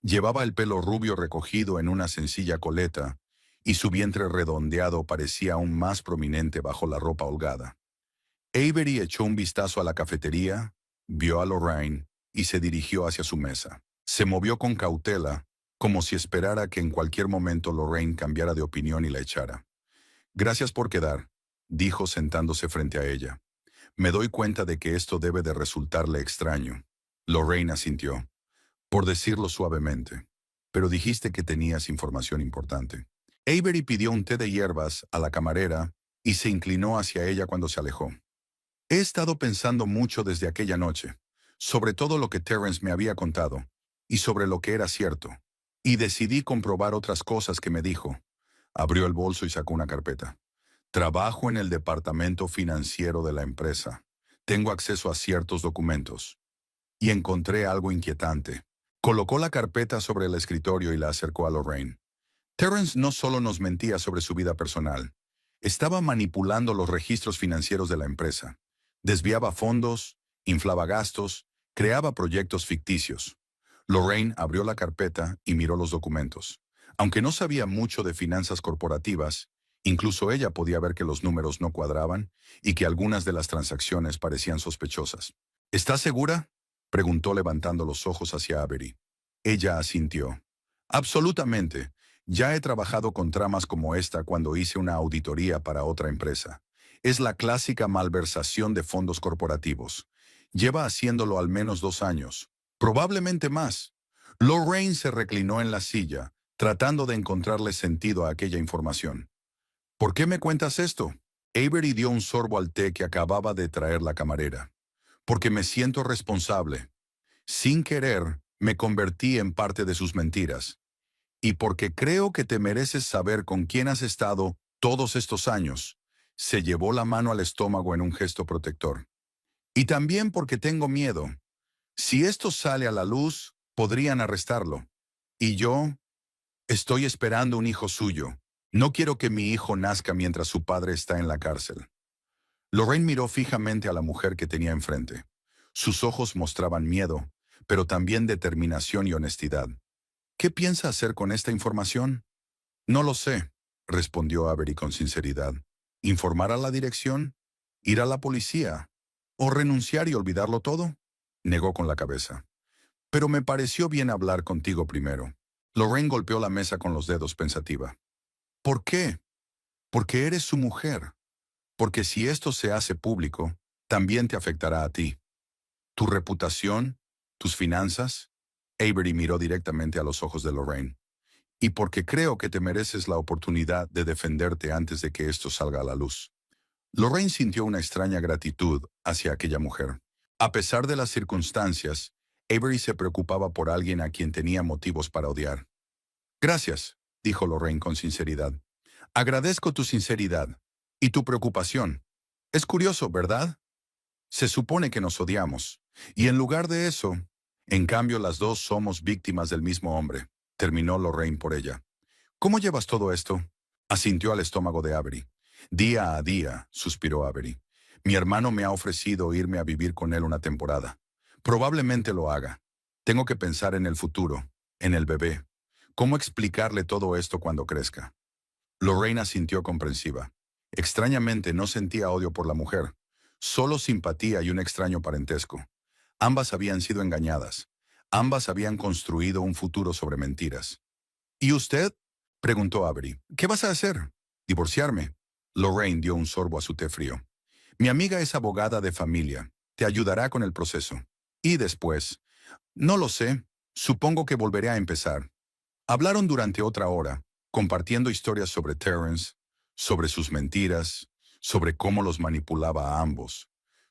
Llevaba el pelo rubio recogido en una sencilla coleta, y su vientre redondeado parecía aún más prominente bajo la ropa holgada. Avery echó un vistazo a la cafetería, vio a Lorraine y se dirigió hacia su mesa. Se movió con cautela, como si esperara que en cualquier momento Lorraine cambiara de opinión y la echara. Gracias por quedar, dijo sentándose frente a ella. Me doy cuenta de que esto debe de resultarle extraño. Lorraine asintió, por decirlo suavemente. Pero dijiste que tenías información importante. Avery pidió un té de hierbas a la camarera y se inclinó hacia ella cuando se alejó. He estado pensando mucho desde aquella noche, sobre todo lo que Terence me había contado, y sobre lo que era cierto, y decidí comprobar otras cosas que me dijo. Abrió el bolso y sacó una carpeta. Trabajo en el departamento financiero de la empresa. Tengo acceso a ciertos documentos. Y encontré algo inquietante. Colocó la carpeta sobre el escritorio y la acercó a Lorraine. Terence no solo nos mentía sobre su vida personal, estaba manipulando los registros financieros de la empresa. Desviaba fondos, inflaba gastos, creaba proyectos ficticios. Lorraine abrió la carpeta y miró los documentos. Aunque no sabía mucho de finanzas corporativas, incluso ella podía ver que los números no cuadraban y que algunas de las transacciones parecían sospechosas. ¿Estás segura?, preguntó levantando los ojos hacia Avery. Ella asintió. Absolutamente. Ya he trabajado con tramas como esta cuando hice una auditoría para otra empresa. Es la clásica malversación de fondos corporativos. Lleva haciéndolo al menos 2 años, probablemente más. Lorraine se reclinó en la silla, tratando de encontrarle sentido a aquella información. ¿Por qué me cuentas esto? Avery dio un sorbo al té que acababa de traer la camarera. Porque me siento responsable. Sin querer, me convertí en parte de sus mentiras. Y porque creo que te mereces saber con quién has estado todos estos años. Se llevó la mano al estómago en un gesto protector. Y también porque tengo miedo. Si esto sale a la luz, podrían arrestarlo. Y yo estoy esperando un hijo suyo. No quiero que mi hijo nazca mientras su padre está en la cárcel. Lorraine miró fijamente a la mujer que tenía enfrente. Sus ojos mostraban miedo, pero también determinación y honestidad. ¿Qué piensa hacer con esta información? No lo sé, respondió Avery con sinceridad. ¿Informar a la dirección? ¿Ir a la policía? ¿O renunciar y olvidarlo todo? Negó con la cabeza. Pero me pareció bien hablar contigo primero. Lorraine golpeó la mesa con los dedos pensativa. ¿Por qué? Porque eres su mujer. Porque si esto se hace público, también te afectará a ti. ¿Tu reputación? ¿Tus finanzas? Avery miró directamente a los ojos de Lorraine. Y porque creo que te mereces la oportunidad de defenderte antes de que esto salga a la luz. Lorraine sintió una extraña gratitud hacia aquella mujer. A pesar de las circunstancias, Avery se preocupaba por alguien a quien tenía motivos para odiar. Gracias, dijo Lorraine con sinceridad. Agradezco tu sinceridad y tu preocupación. Es curioso, ¿verdad? Se supone que nos odiamos. Y en lugar de eso, en cambio las dos somos víctimas del mismo hombre. Terminó Lorraine por ella. ¿Cómo llevas todo esto? Asintió al estómago de Avery. Día a día, suspiró Avery. Mi hermano me ha ofrecido irme a vivir con él una temporada. Probablemente lo haga. Tengo que pensar en el futuro, en el bebé. ¿Cómo explicarle todo esto cuando crezca? Lorraine asintió comprensiva. Extrañamente no sentía odio por la mujer, solo simpatía y un extraño parentesco. Ambas habían sido engañadas. Ambas habían construido un futuro sobre mentiras. ¿Y usted? Preguntó Avery. ¿Qué vas a hacer? Divorciarme. Lorraine dio un sorbo a su té frío. Mi amiga es abogada de familia. Te ayudará con el proceso. Y después, no lo sé. Supongo que volveré a empezar. Hablaron durante otra hora, compartiendo historias sobre Terrence, sobre sus mentiras, sobre cómo los manipulaba a ambos.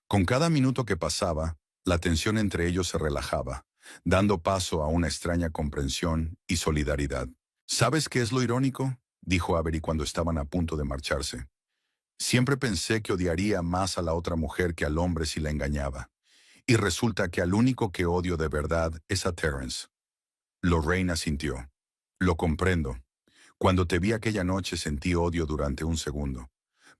Con cada minuto que pasaba, la tensión entre ellos se relajaba, dando paso a una extraña comprensión y solidaridad. ¿Sabes qué es lo irónico?, dijo Avery cuando estaban a punto de marcharse. Siempre pensé que odiaría más a la otra mujer que al hombre si la engañaba. Y resulta que al único que odio de verdad es a Terrence. Lorraine asintió. Lo comprendo. Cuando te vi aquella noche sentí odio durante un segundo.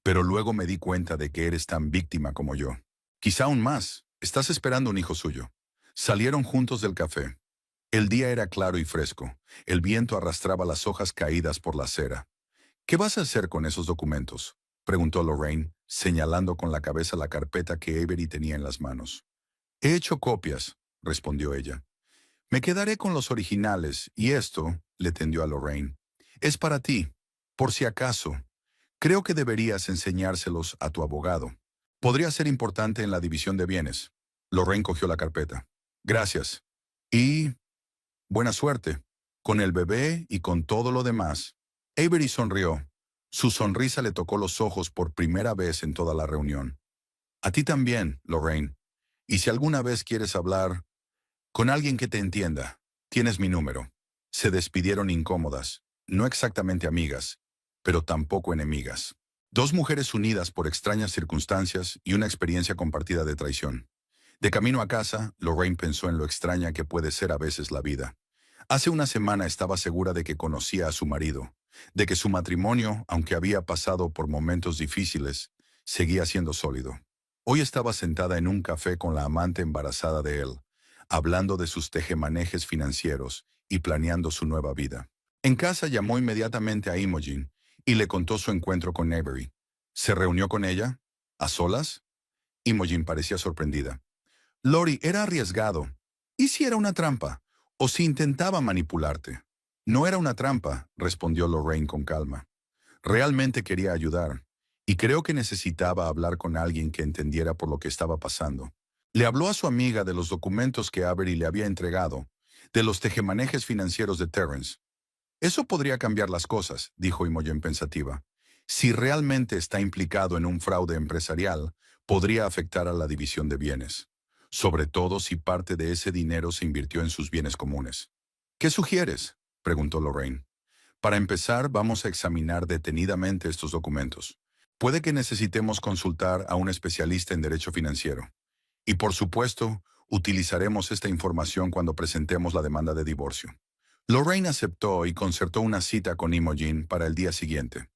Pero luego me di cuenta de que eres tan víctima como yo. Quizá aún más. Estás esperando un hijo suyo. Salieron juntos del café. El día era claro y fresco. El viento arrastraba las hojas caídas por la acera. ¿Qué vas a hacer con esos documentos?, preguntó Lorraine, señalando con la cabeza la carpeta que Avery tenía en las manos. He hecho copias, respondió ella. Me quedaré con los originales, y esto, le tendió a Lorraine, es para ti, por si acaso. Creo que deberías enseñárselos a tu abogado. Podría ser importante en la división de bienes. Lorraine cogió la carpeta. Gracias. Y buena suerte. Con el bebé y con todo lo demás. Avery sonrió. Su sonrisa le tocó los ojos por primera vez en toda la reunión. A ti también, Lorraine. Y si alguna vez quieres hablar con alguien que te entienda, tienes mi número. Se despidieron incómodas, no exactamente amigas, pero tampoco enemigas. Dos mujeres unidas por extrañas circunstancias y una experiencia compartida de traición. De camino a casa, Lorraine pensó en lo extraña que puede ser a veces la vida. Hace una semana estaba segura de que conocía a su marido, de que su matrimonio, aunque había pasado por momentos difíciles, seguía siendo sólido. Hoy estaba sentada en un café con la amante embarazada de él, hablando de sus tejemanejes financieros y planeando su nueva vida. En casa llamó inmediatamente a Imogen y le contó su encuentro con Avery. ¿Se reunió con ella? ¿A solas? Imogen parecía sorprendida. Lori, era arriesgado. ¿Y si era una trampa? ¿O si intentaba manipularte? No era una trampa, respondió Lorraine con calma. Realmente quería ayudar, y creo que necesitaba hablar con alguien que entendiera por lo que estaba pasando. Le habló a su amiga de los documentos que Avery le había entregado, de los tejemanejes financieros de Terrence. Eso podría cambiar las cosas, dijo Imogen pensativa. Si realmente está implicado en un fraude empresarial, podría afectar a la división de bienes. Sobre todo si parte de ese dinero se invirtió en sus bienes comunes. ¿Qué sugieres?, preguntó Lorraine. Para empezar, vamos a examinar detenidamente estos documentos. Puede que necesitemos consultar a un especialista en derecho financiero. Y por supuesto, utilizaremos esta información cuando presentemos la demanda de divorcio. Lorraine aceptó y concertó una cita con Imogen para el día siguiente.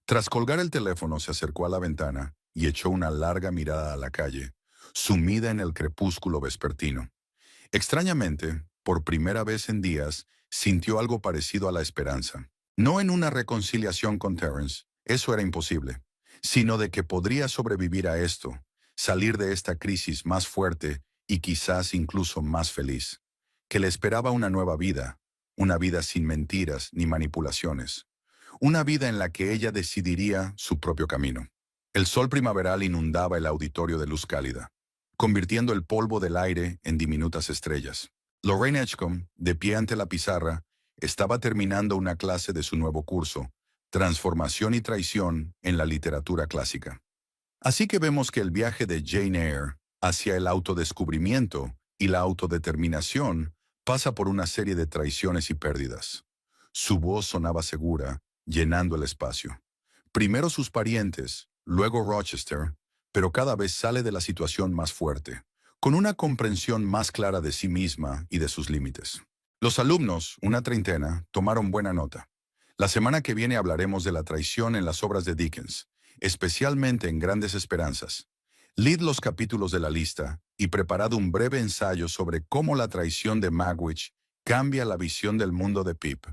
Tras colgar el teléfono, se acercó a la ventana y echó una larga mirada a la calle, sumida en el crepúsculo vespertino. Extrañamente, por primera vez en días, sintió algo parecido a la esperanza. No en una reconciliación con Terrence, eso era imposible, sino de que podría sobrevivir a esto, salir de esta crisis más fuerte y quizás incluso más feliz, que le esperaba una nueva vida, una vida sin mentiras ni manipulaciones, una vida en la que ella decidiría su propio camino. El sol primaveral inundaba el auditorio de luz cálida, convirtiendo el polvo del aire en diminutas estrellas. Lorraine Edgecombe, de pie ante la pizarra, estaba terminando una clase de su nuevo curso, Transformación y Traición en la Literatura Clásica. Así que vemos que el viaje de Jane Eyre hacia el autodescubrimiento y la autodeterminación pasa por una serie de traiciones y pérdidas. Su voz sonaba segura, llenando el espacio. Primero sus parientes, luego Rochester, pero cada vez sale de la situación más fuerte, con una comprensión más clara de sí misma y de sus límites. Los alumnos, una treintena, tomaron buena nota. La semana que viene hablaremos de la traición en las obras de Dickens, especialmente en Grandes Esperanzas. Leed los capítulos de la lista y preparad un breve ensayo sobre cómo la traición de Magwitch cambia la visión del mundo de Pip.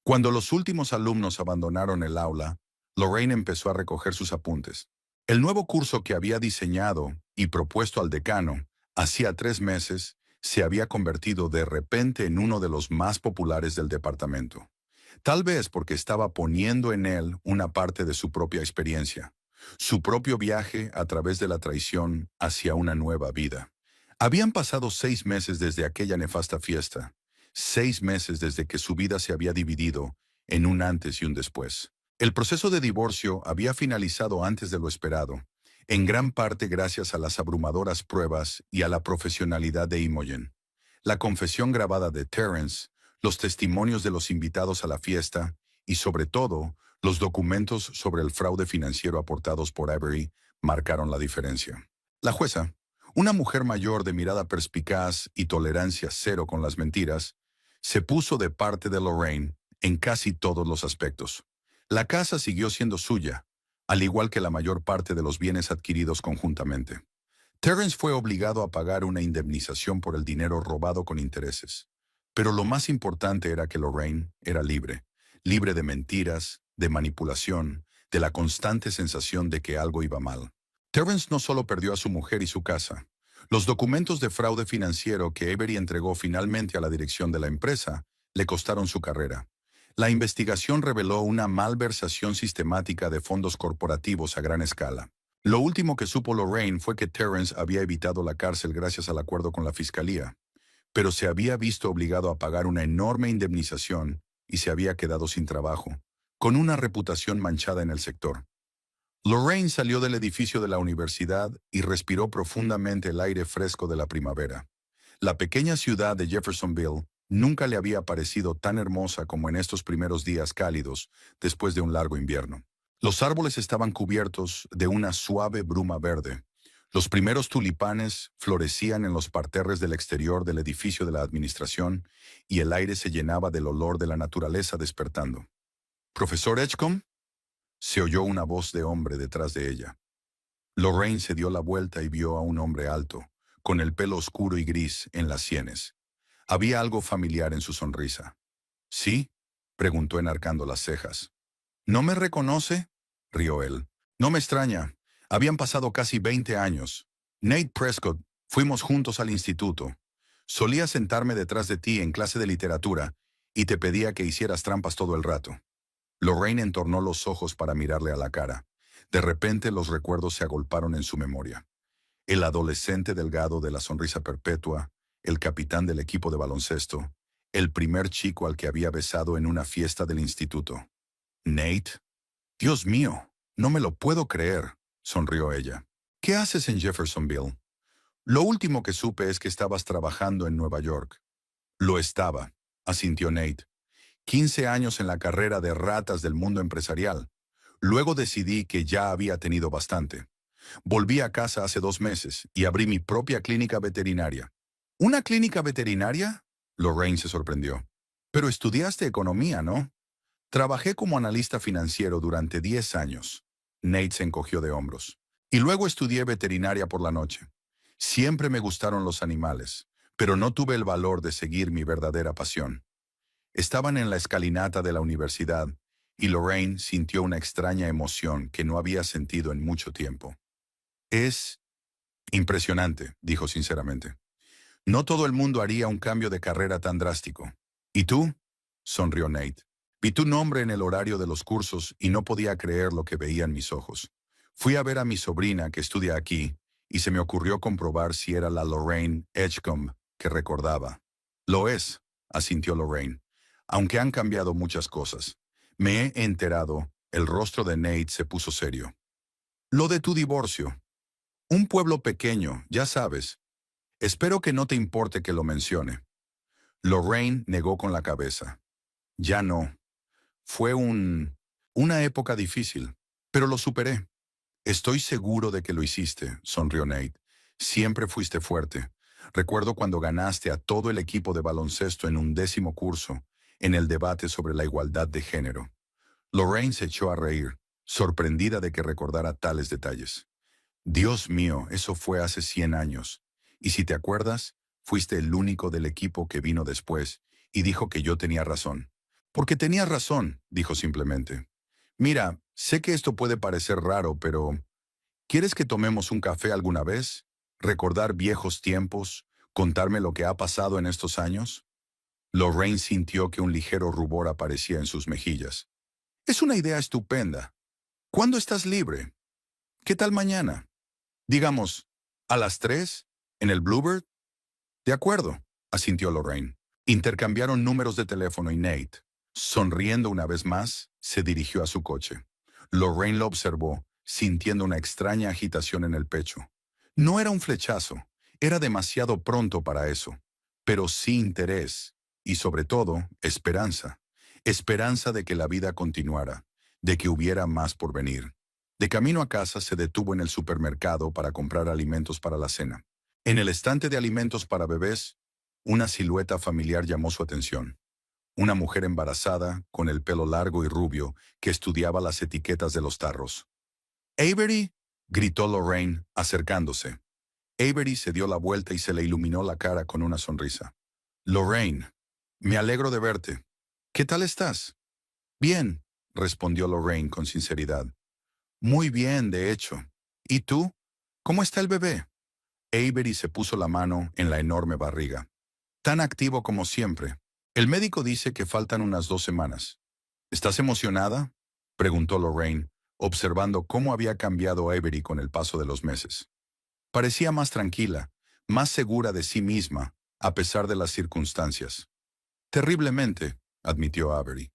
Cuando los últimos alumnos abandonaron el aula, Lorraine empezó a recoger sus apuntes. El nuevo curso que había diseñado y propuesto al decano hacía 3 meses se había convertido de repente en uno de los más populares del departamento. Tal vez porque estaba poniendo en él una parte de su propia experiencia, su propio viaje a través de la traición hacia una nueva vida. Habían pasado 6 meses desde aquella nefasta fiesta, 6 meses desde que su vida se había dividido en un antes y un después. El proceso de divorcio había finalizado antes de lo esperado, en gran parte gracias a las abrumadoras pruebas y a la profesionalidad de Imogen. La confesión grabada de Terence, los testimonios de los invitados a la fiesta y, sobre todo, los documentos sobre el fraude financiero aportados por Avery marcaron la diferencia. La jueza, una mujer mayor de mirada perspicaz y tolerancia cero con las mentiras, se puso de parte de Lorraine en casi todos los aspectos. La casa siguió siendo suya, al igual que la mayor parte de los bienes adquiridos conjuntamente. Terence fue obligado a pagar una indemnización por el dinero robado con intereses. Pero lo más importante era que Lorraine era libre, libre de mentiras, de manipulación, de la constante sensación de que algo iba mal. Terence no solo perdió a su mujer y su casa. Los documentos de fraude financiero que Avery entregó finalmente a la dirección de la empresa le costaron su carrera. La investigación reveló una malversación sistemática de fondos corporativos a gran escala. Lo último que supo Lorraine fue que Terence había evitado la cárcel gracias al acuerdo con la fiscalía, pero se había visto obligado a pagar una enorme indemnización y se había quedado sin trabajo, con una reputación manchada en el sector. Lorraine salió del edificio de la universidad y respiró profundamente el aire fresco de la primavera. La pequeña ciudad de Jeffersonville nunca le había parecido tan hermosa como en estos primeros días cálidos después de un largo invierno. Los árboles estaban cubiertos de una suave bruma verde. Los primeros tulipanes florecían en los parterres del exterior del edificio de la administración y el aire se llenaba del olor de la naturaleza despertando. «¿Profesor Edgecombe?» Se oyó una voz de hombre detrás de ella. Lorraine se dio la vuelta y vio a un hombre alto, con el pelo oscuro y gris en las sienes. Había algo familiar en su sonrisa. «¿Sí?», preguntó enarcando las cejas. «¿No me reconoce?», rió él. «No me extraña. Habían pasado casi 20 años. Nate Prescott, fuimos juntos al instituto. Solía sentarme detrás de ti en clase de literatura y te pedía que hicieras trampas todo el rato». Lorraine entornó los ojos para mirarle a la cara. De repente los recuerdos se agolparon en su memoria. El adolescente delgado de la sonrisa perpetua, el capitán del equipo de baloncesto, el primer chico al que había besado en una fiesta del instituto. «Nate. Dios mío, no me lo puedo creer», sonrió ella. «¿Qué haces en Jeffersonville?» «Lo último que supe es que estabas trabajando en Nueva York». «Lo estaba», asintió Nate. 15 años en la carrera de ratas del mundo empresarial. Luego decidí que ya había tenido bastante. Volví a casa hace 2 meses y abrí mi propia clínica veterinaria». «¿Una clínica veterinaria?», Lorraine se sorprendió. «Pero estudiaste economía, ¿no?» «Trabajé como analista financiero durante 10 años». Nate se encogió de hombros. «Y luego estudié veterinaria por la noche. Siempre me gustaron los animales, pero no tuve el valor de seguir mi verdadera pasión». Estaban en la escalinata de la universidad y Lorraine sintió una extraña emoción que no había sentido en mucho tiempo. «Es impresionante», dijo sinceramente. «No todo el mundo haría un cambio de carrera tan drástico. ¿Y tú? Sonrió Nate. Vi tu nombre en el horario de los cursos y no podía creer lo que veía en mis ojos. Fui a ver a mi sobrina que estudia aquí y se me ocurrió comprobar si era la Lorraine Edgecombe que recordaba. Lo es, asintió Lorraine, aunque han cambiado muchas cosas. Me he enterado, el rostro de Nate se puso serio. Lo de tu divorcio. Un pueblo pequeño, ya sabes. Espero que no te importe que lo mencione. Lorraine negó con la cabeza. Ya no. Fue una época difícil, pero lo superé. Estoy seguro de que lo hiciste, sonrió Nate. Siempre fuiste fuerte. Recuerdo cuando ganaste a todo el equipo de baloncesto en un 10º curso, en el debate sobre la igualdad de género. Lorraine se echó a reír, sorprendida de que recordara tales detalles. Dios mío, eso fue hace 100 años. Y si te acuerdas, fuiste el único del equipo que vino después y dijo que yo tenía razón. Porque tenías razón, dijo simplemente. Mira, sé que esto puede parecer raro, pero ¿quieres que tomemos un café alguna vez? ¿Recordar viejos tiempos? ¿Contarme lo que ha pasado en estos años? Lorraine sintió que un ligero rubor aparecía en sus mejillas. Es una idea estupenda. ¿Cuándo estás libre? ¿Qué tal mañana? Digamos, ¿a las 3? ¿En el Bluebird? De acuerdo, asintió Lorraine. Intercambiaron números de teléfono y Nate, sonriendo una vez más, se dirigió a su coche. Lorraine lo observó, sintiendo una extraña agitación en el pecho. No era un flechazo, era demasiado pronto para eso, pero sí interés, y sobre todo, esperanza. Esperanza de que la vida continuara, de que hubiera más por venir. De camino a casa se detuvo en el supermercado para comprar alimentos para la cena. En el estante de alimentos para bebés, una silueta familiar llamó su atención. Una mujer embarazada, con el pelo largo y rubio, que estudiaba las etiquetas de los tarros. «¡Avery!», gritó Lorraine, acercándose. Avery se dio la vuelta y se le iluminó la cara con una sonrisa. «Lorraine, me alegro de verte. ¿Qué tal estás?» «Bien», respondió Lorraine con sinceridad. «Muy bien, de hecho. ¿Y tú? ¿Cómo está el bebé?» Avery se puso la mano en la enorme barriga. «Tan activo como siempre. El médico dice que faltan unas 2 semanas». «¿Estás emocionada?», preguntó Lorraine, observando cómo había cambiado Avery con el paso de los meses. Parecía más tranquila, más segura de sí misma, a pesar de las circunstancias. «Terriblemente», admitió Avery.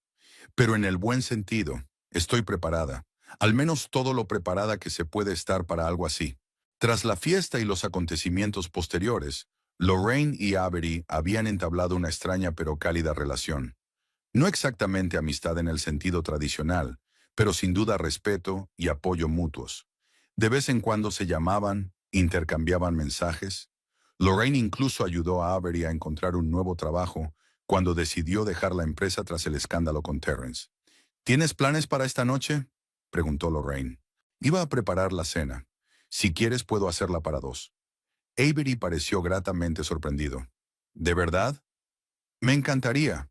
«Pero en el buen sentido. Estoy preparada. Al menos todo lo preparada que se puede estar para algo así». Tras la fiesta y los acontecimientos posteriores, Lorraine y Avery habían entablado una extraña pero cálida relación. No exactamente amistad en el sentido tradicional, pero sin duda respeto y apoyo mutuos. De vez en cuando se llamaban, intercambiaban mensajes. Lorraine incluso ayudó a Avery a encontrar un nuevo trabajo cuando decidió dejar la empresa tras el escándalo con Terrence. «¿Tienes planes para esta noche?», preguntó Lorraine. «Iba a preparar la cena. Si quieres puedo hacerla para 2». Avery pareció gratamente sorprendido. «¿De verdad?». «Me encantaría.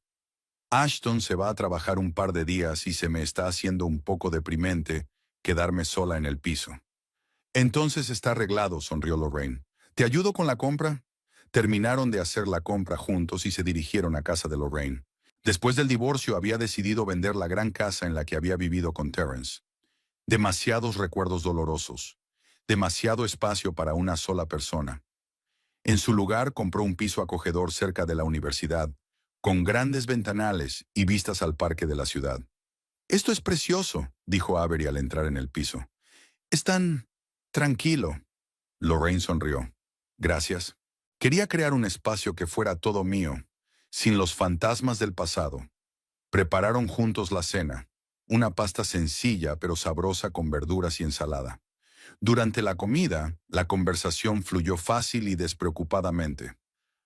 Ashton se va a trabajar un par de días y se me está haciendo un poco deprimente quedarme sola en el piso». «Entonces está arreglado», sonrió Lorraine. «¿Te ayudo con la compra?». Terminaron de hacer la compra juntos y se dirigieron a casa de Lorraine. Después del divorcio había decidido vender la gran casa en la que había vivido con Terrence. Demasiados recuerdos dolorosos. Demasiado espacio para una sola persona. En su lugar compró un piso acogedor cerca de la universidad, con grandes ventanales y vistas al parque de la ciudad. «Esto es precioso», dijo Avery al entrar en el piso. «Es tan tranquilo». Lorraine sonrió. «Gracias. Quería crear un espacio que fuera todo mío, sin los fantasmas del pasado». Prepararon juntos la cena, una pasta sencilla pero sabrosa con verduras y ensalada. Durante la comida, la conversación fluyó fácil y despreocupadamente.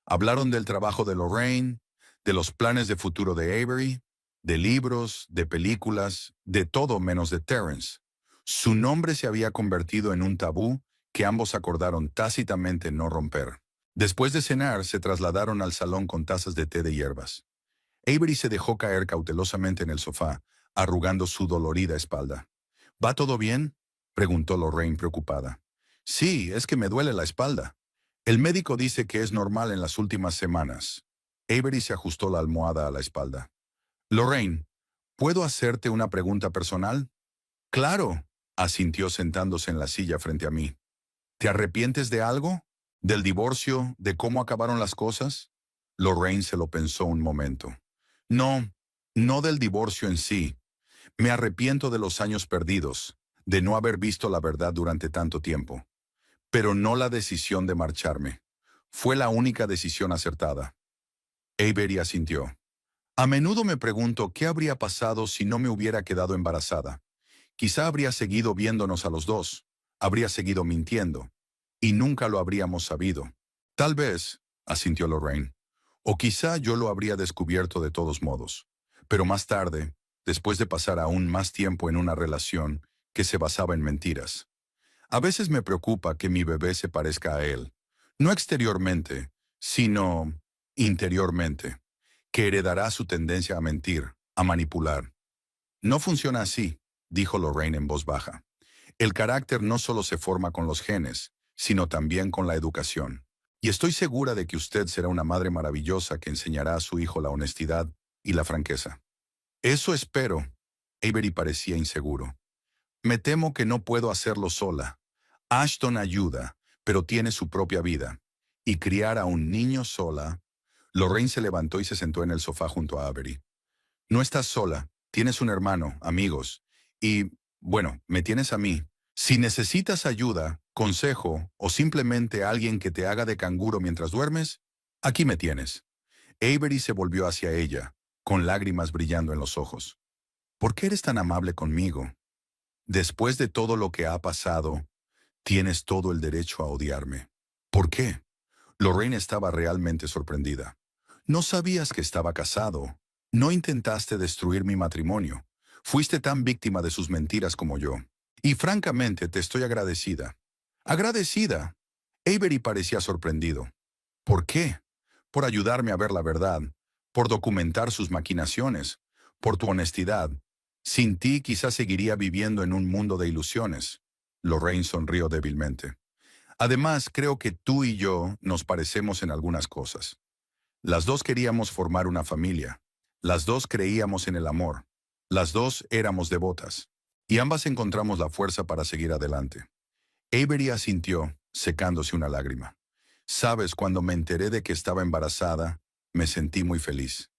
Hablaron del trabajo de Lorraine, de los planes de futuro de Avery, de libros, de películas, de todo menos de Terrence. Su nombre se había convertido en un tabú que ambos acordaron tácitamente no romper. Después de cenar, se trasladaron al salón con tazas de té de hierbas. Avery se dejó caer cautelosamente en el sofá, arrugando su dolorida espalda. «¿Va todo bien?», preguntó Lorraine preocupada. «Sí, es que me duele la espalda. El médico dice que es normal en las últimas semanas». Avery se ajustó la almohada a la espalda. Lorraine, ¿puedo hacerte una pregunta personal? Claro, asintió sentándose en la silla frente a mí. ¿Te arrepientes de algo? ¿Del divorcio? ¿De cómo acabaron las cosas? Lorraine se lo pensó un momento. No, no del divorcio en sí. Me arrepiento de los años perdidos, de no haber visto la verdad durante tanto tiempo. Pero no la decisión de marcharme. Fue la única decisión acertada. Avery asintió. A menudo me pregunto qué habría pasado si no me hubiera quedado embarazada. Quizá habría seguido viéndonos a los dos, habría seguido mintiendo, y nunca lo habríamos sabido. Tal vez, asintió Lorraine, o quizá yo lo habría descubierto de todos modos. Pero más tarde, después de pasar aún más tiempo en una relación que se basaba en mentiras. A veces me preocupa que mi bebé se parezca a él, no exteriormente, sino interiormente, que heredará su tendencia a mentir, a manipular. No funciona así, dijo Lorraine en voz baja. El carácter no solo se forma con los genes, sino también con la educación. Y estoy segura de que usted será una madre maravillosa que enseñará a su hijo la honestidad y la franqueza. Eso espero. Avery parecía inseguro. Me temo que no puedo hacerlo sola. Ashton ayuda, pero tiene su propia vida. Y criar a un niño sola. Lorraine se levantó y se sentó en el sofá junto a Avery. No estás sola, tienes un hermano, amigos. Y, bueno, me tienes a mí. Si necesitas ayuda, consejo o simplemente alguien que te haga de canguro mientras duermes, aquí me tienes. Avery se volvió hacia ella, con lágrimas brillando en los ojos. ¿Por qué eres tan amable conmigo? Después de todo lo que ha pasado, tienes todo el derecho a odiarme. ¿Por qué? Lorraine estaba realmente sorprendida. No sabías que estaba casado. No intentaste destruir mi matrimonio. Fuiste tan víctima de sus mentiras como yo. Y francamente te estoy agradecida. ¿Agradecida? Avery parecía sorprendido. ¿Por qué? Por ayudarme a ver la verdad, por documentar sus maquinaciones, por tu honestidad. Sin ti quizás seguiría viviendo en un mundo de ilusiones. Lorraine sonrió débilmente. Además, creo que tú y yo nos parecemos en algunas cosas. Las dos queríamos formar una familia. Las dos creíamos en el amor. Las dos éramos devotas. Y ambas encontramos la fuerza para seguir adelante. Avery asintió, secándose una lágrima. Sabes, cuando me enteré de que estaba embarazada, me sentí muy feliz.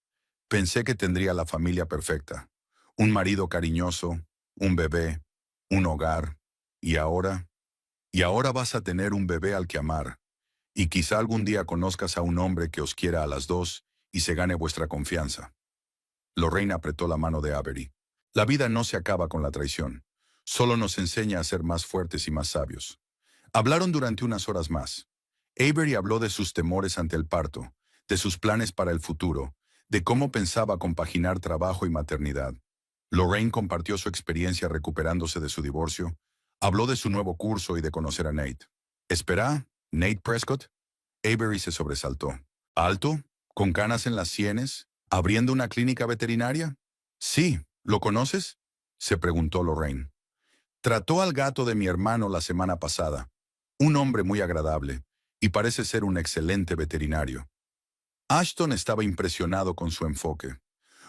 Pensé que tendría la familia perfecta. Un marido cariñoso, un bebé, un hogar. Y ahora, y ahora vas a tener un bebé al que amar. Y quizá algún día conozcas a un hombre que os quiera a las dos y se gane vuestra confianza. Lorraine apretó la mano de Avery. La vida no se acaba con la traición. Solo nos enseña a ser más fuertes y más sabios. Hablaron durante unas horas más. Avery habló de sus temores ante el parto, de sus planes para el futuro, de cómo pensaba compaginar trabajo y maternidad. Lorraine compartió su experiencia recuperándose de su divorcio, habló de su nuevo curso y de conocer a Nate. ¿Espera? ¿Nate Prescott? Avery se sobresaltó. ¿Alto? ¿Con canas en las sienes? ¿Abriendo una clínica veterinaria? Sí, ¿lo conoces? Se preguntó Lorraine. Trató al gato de mi hermano la semana pasada. Un hombre muy agradable, y parece ser un excelente veterinario. Ashton estaba impresionado con su enfoque.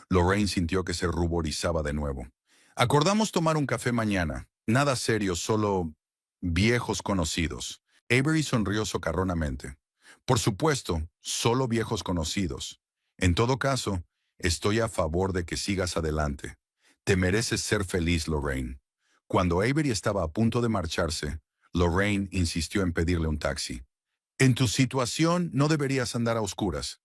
Lorraine sintió que se ruborizaba de nuevo. Acordamos tomar un café mañana. Nada serio, solo viejos conocidos. Avery sonrió socarronamente. Por supuesto, solo viejos conocidos. En todo caso, estoy a favor de que sigas adelante. Te mereces ser feliz, Lorraine. Cuando Avery estaba a punto de marcharse, Lorraine insistió en pedirle un taxi. En tu situación no deberías andar a oscuras.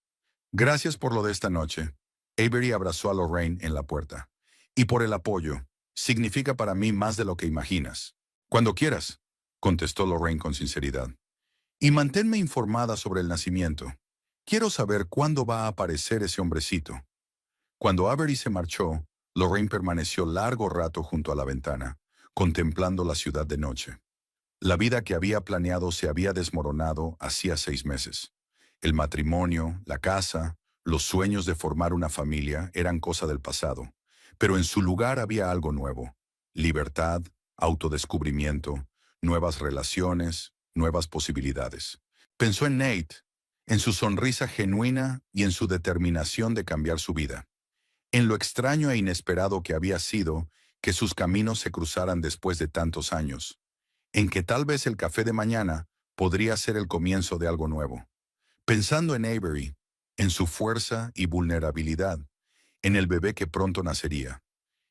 Gracias por lo de esta noche. Avery abrazó a Lorraine en la puerta. Y por el apoyo. Significa para mí más de lo que imaginas. Cuando quieras, contestó Lorraine con sinceridad. Y manténme informada sobre el nacimiento. Quiero saber cuándo va a aparecer ese hombrecito. Cuando Avery se marchó, Lorraine permaneció largo rato junto a la ventana, contemplando la ciudad de noche. La vida que había planeado se había desmoronado hacía 6 meses. El matrimonio, la casa, los sueños de formar una familia eran cosa del pasado, pero en su lugar había algo nuevo: libertad, autodescubrimiento, nuevas relaciones, nuevas posibilidades. Pensó en Nate. en su sonrisa genuina y en su determinación de cambiar su vida, en lo extraño e inesperado que había sido que sus caminos se cruzaran después de tantos años, en que tal vez el café de mañana podría ser el comienzo de algo nuevo. Pensando en Avery, en su fuerza y vulnerabilidad, en el bebé que pronto nacería,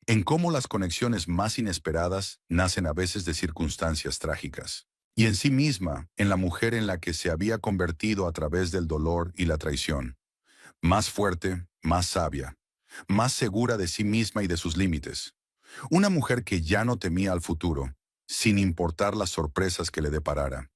en cómo las conexiones más inesperadas nacen a veces de circunstancias trágicas, y en sí misma, en la mujer en la que se había convertido a través del dolor y la traición, más fuerte, más sabia, más segura de sí misma y de sus límites. Una mujer que ya no temía al futuro, sin importar las sorpresas que le deparara.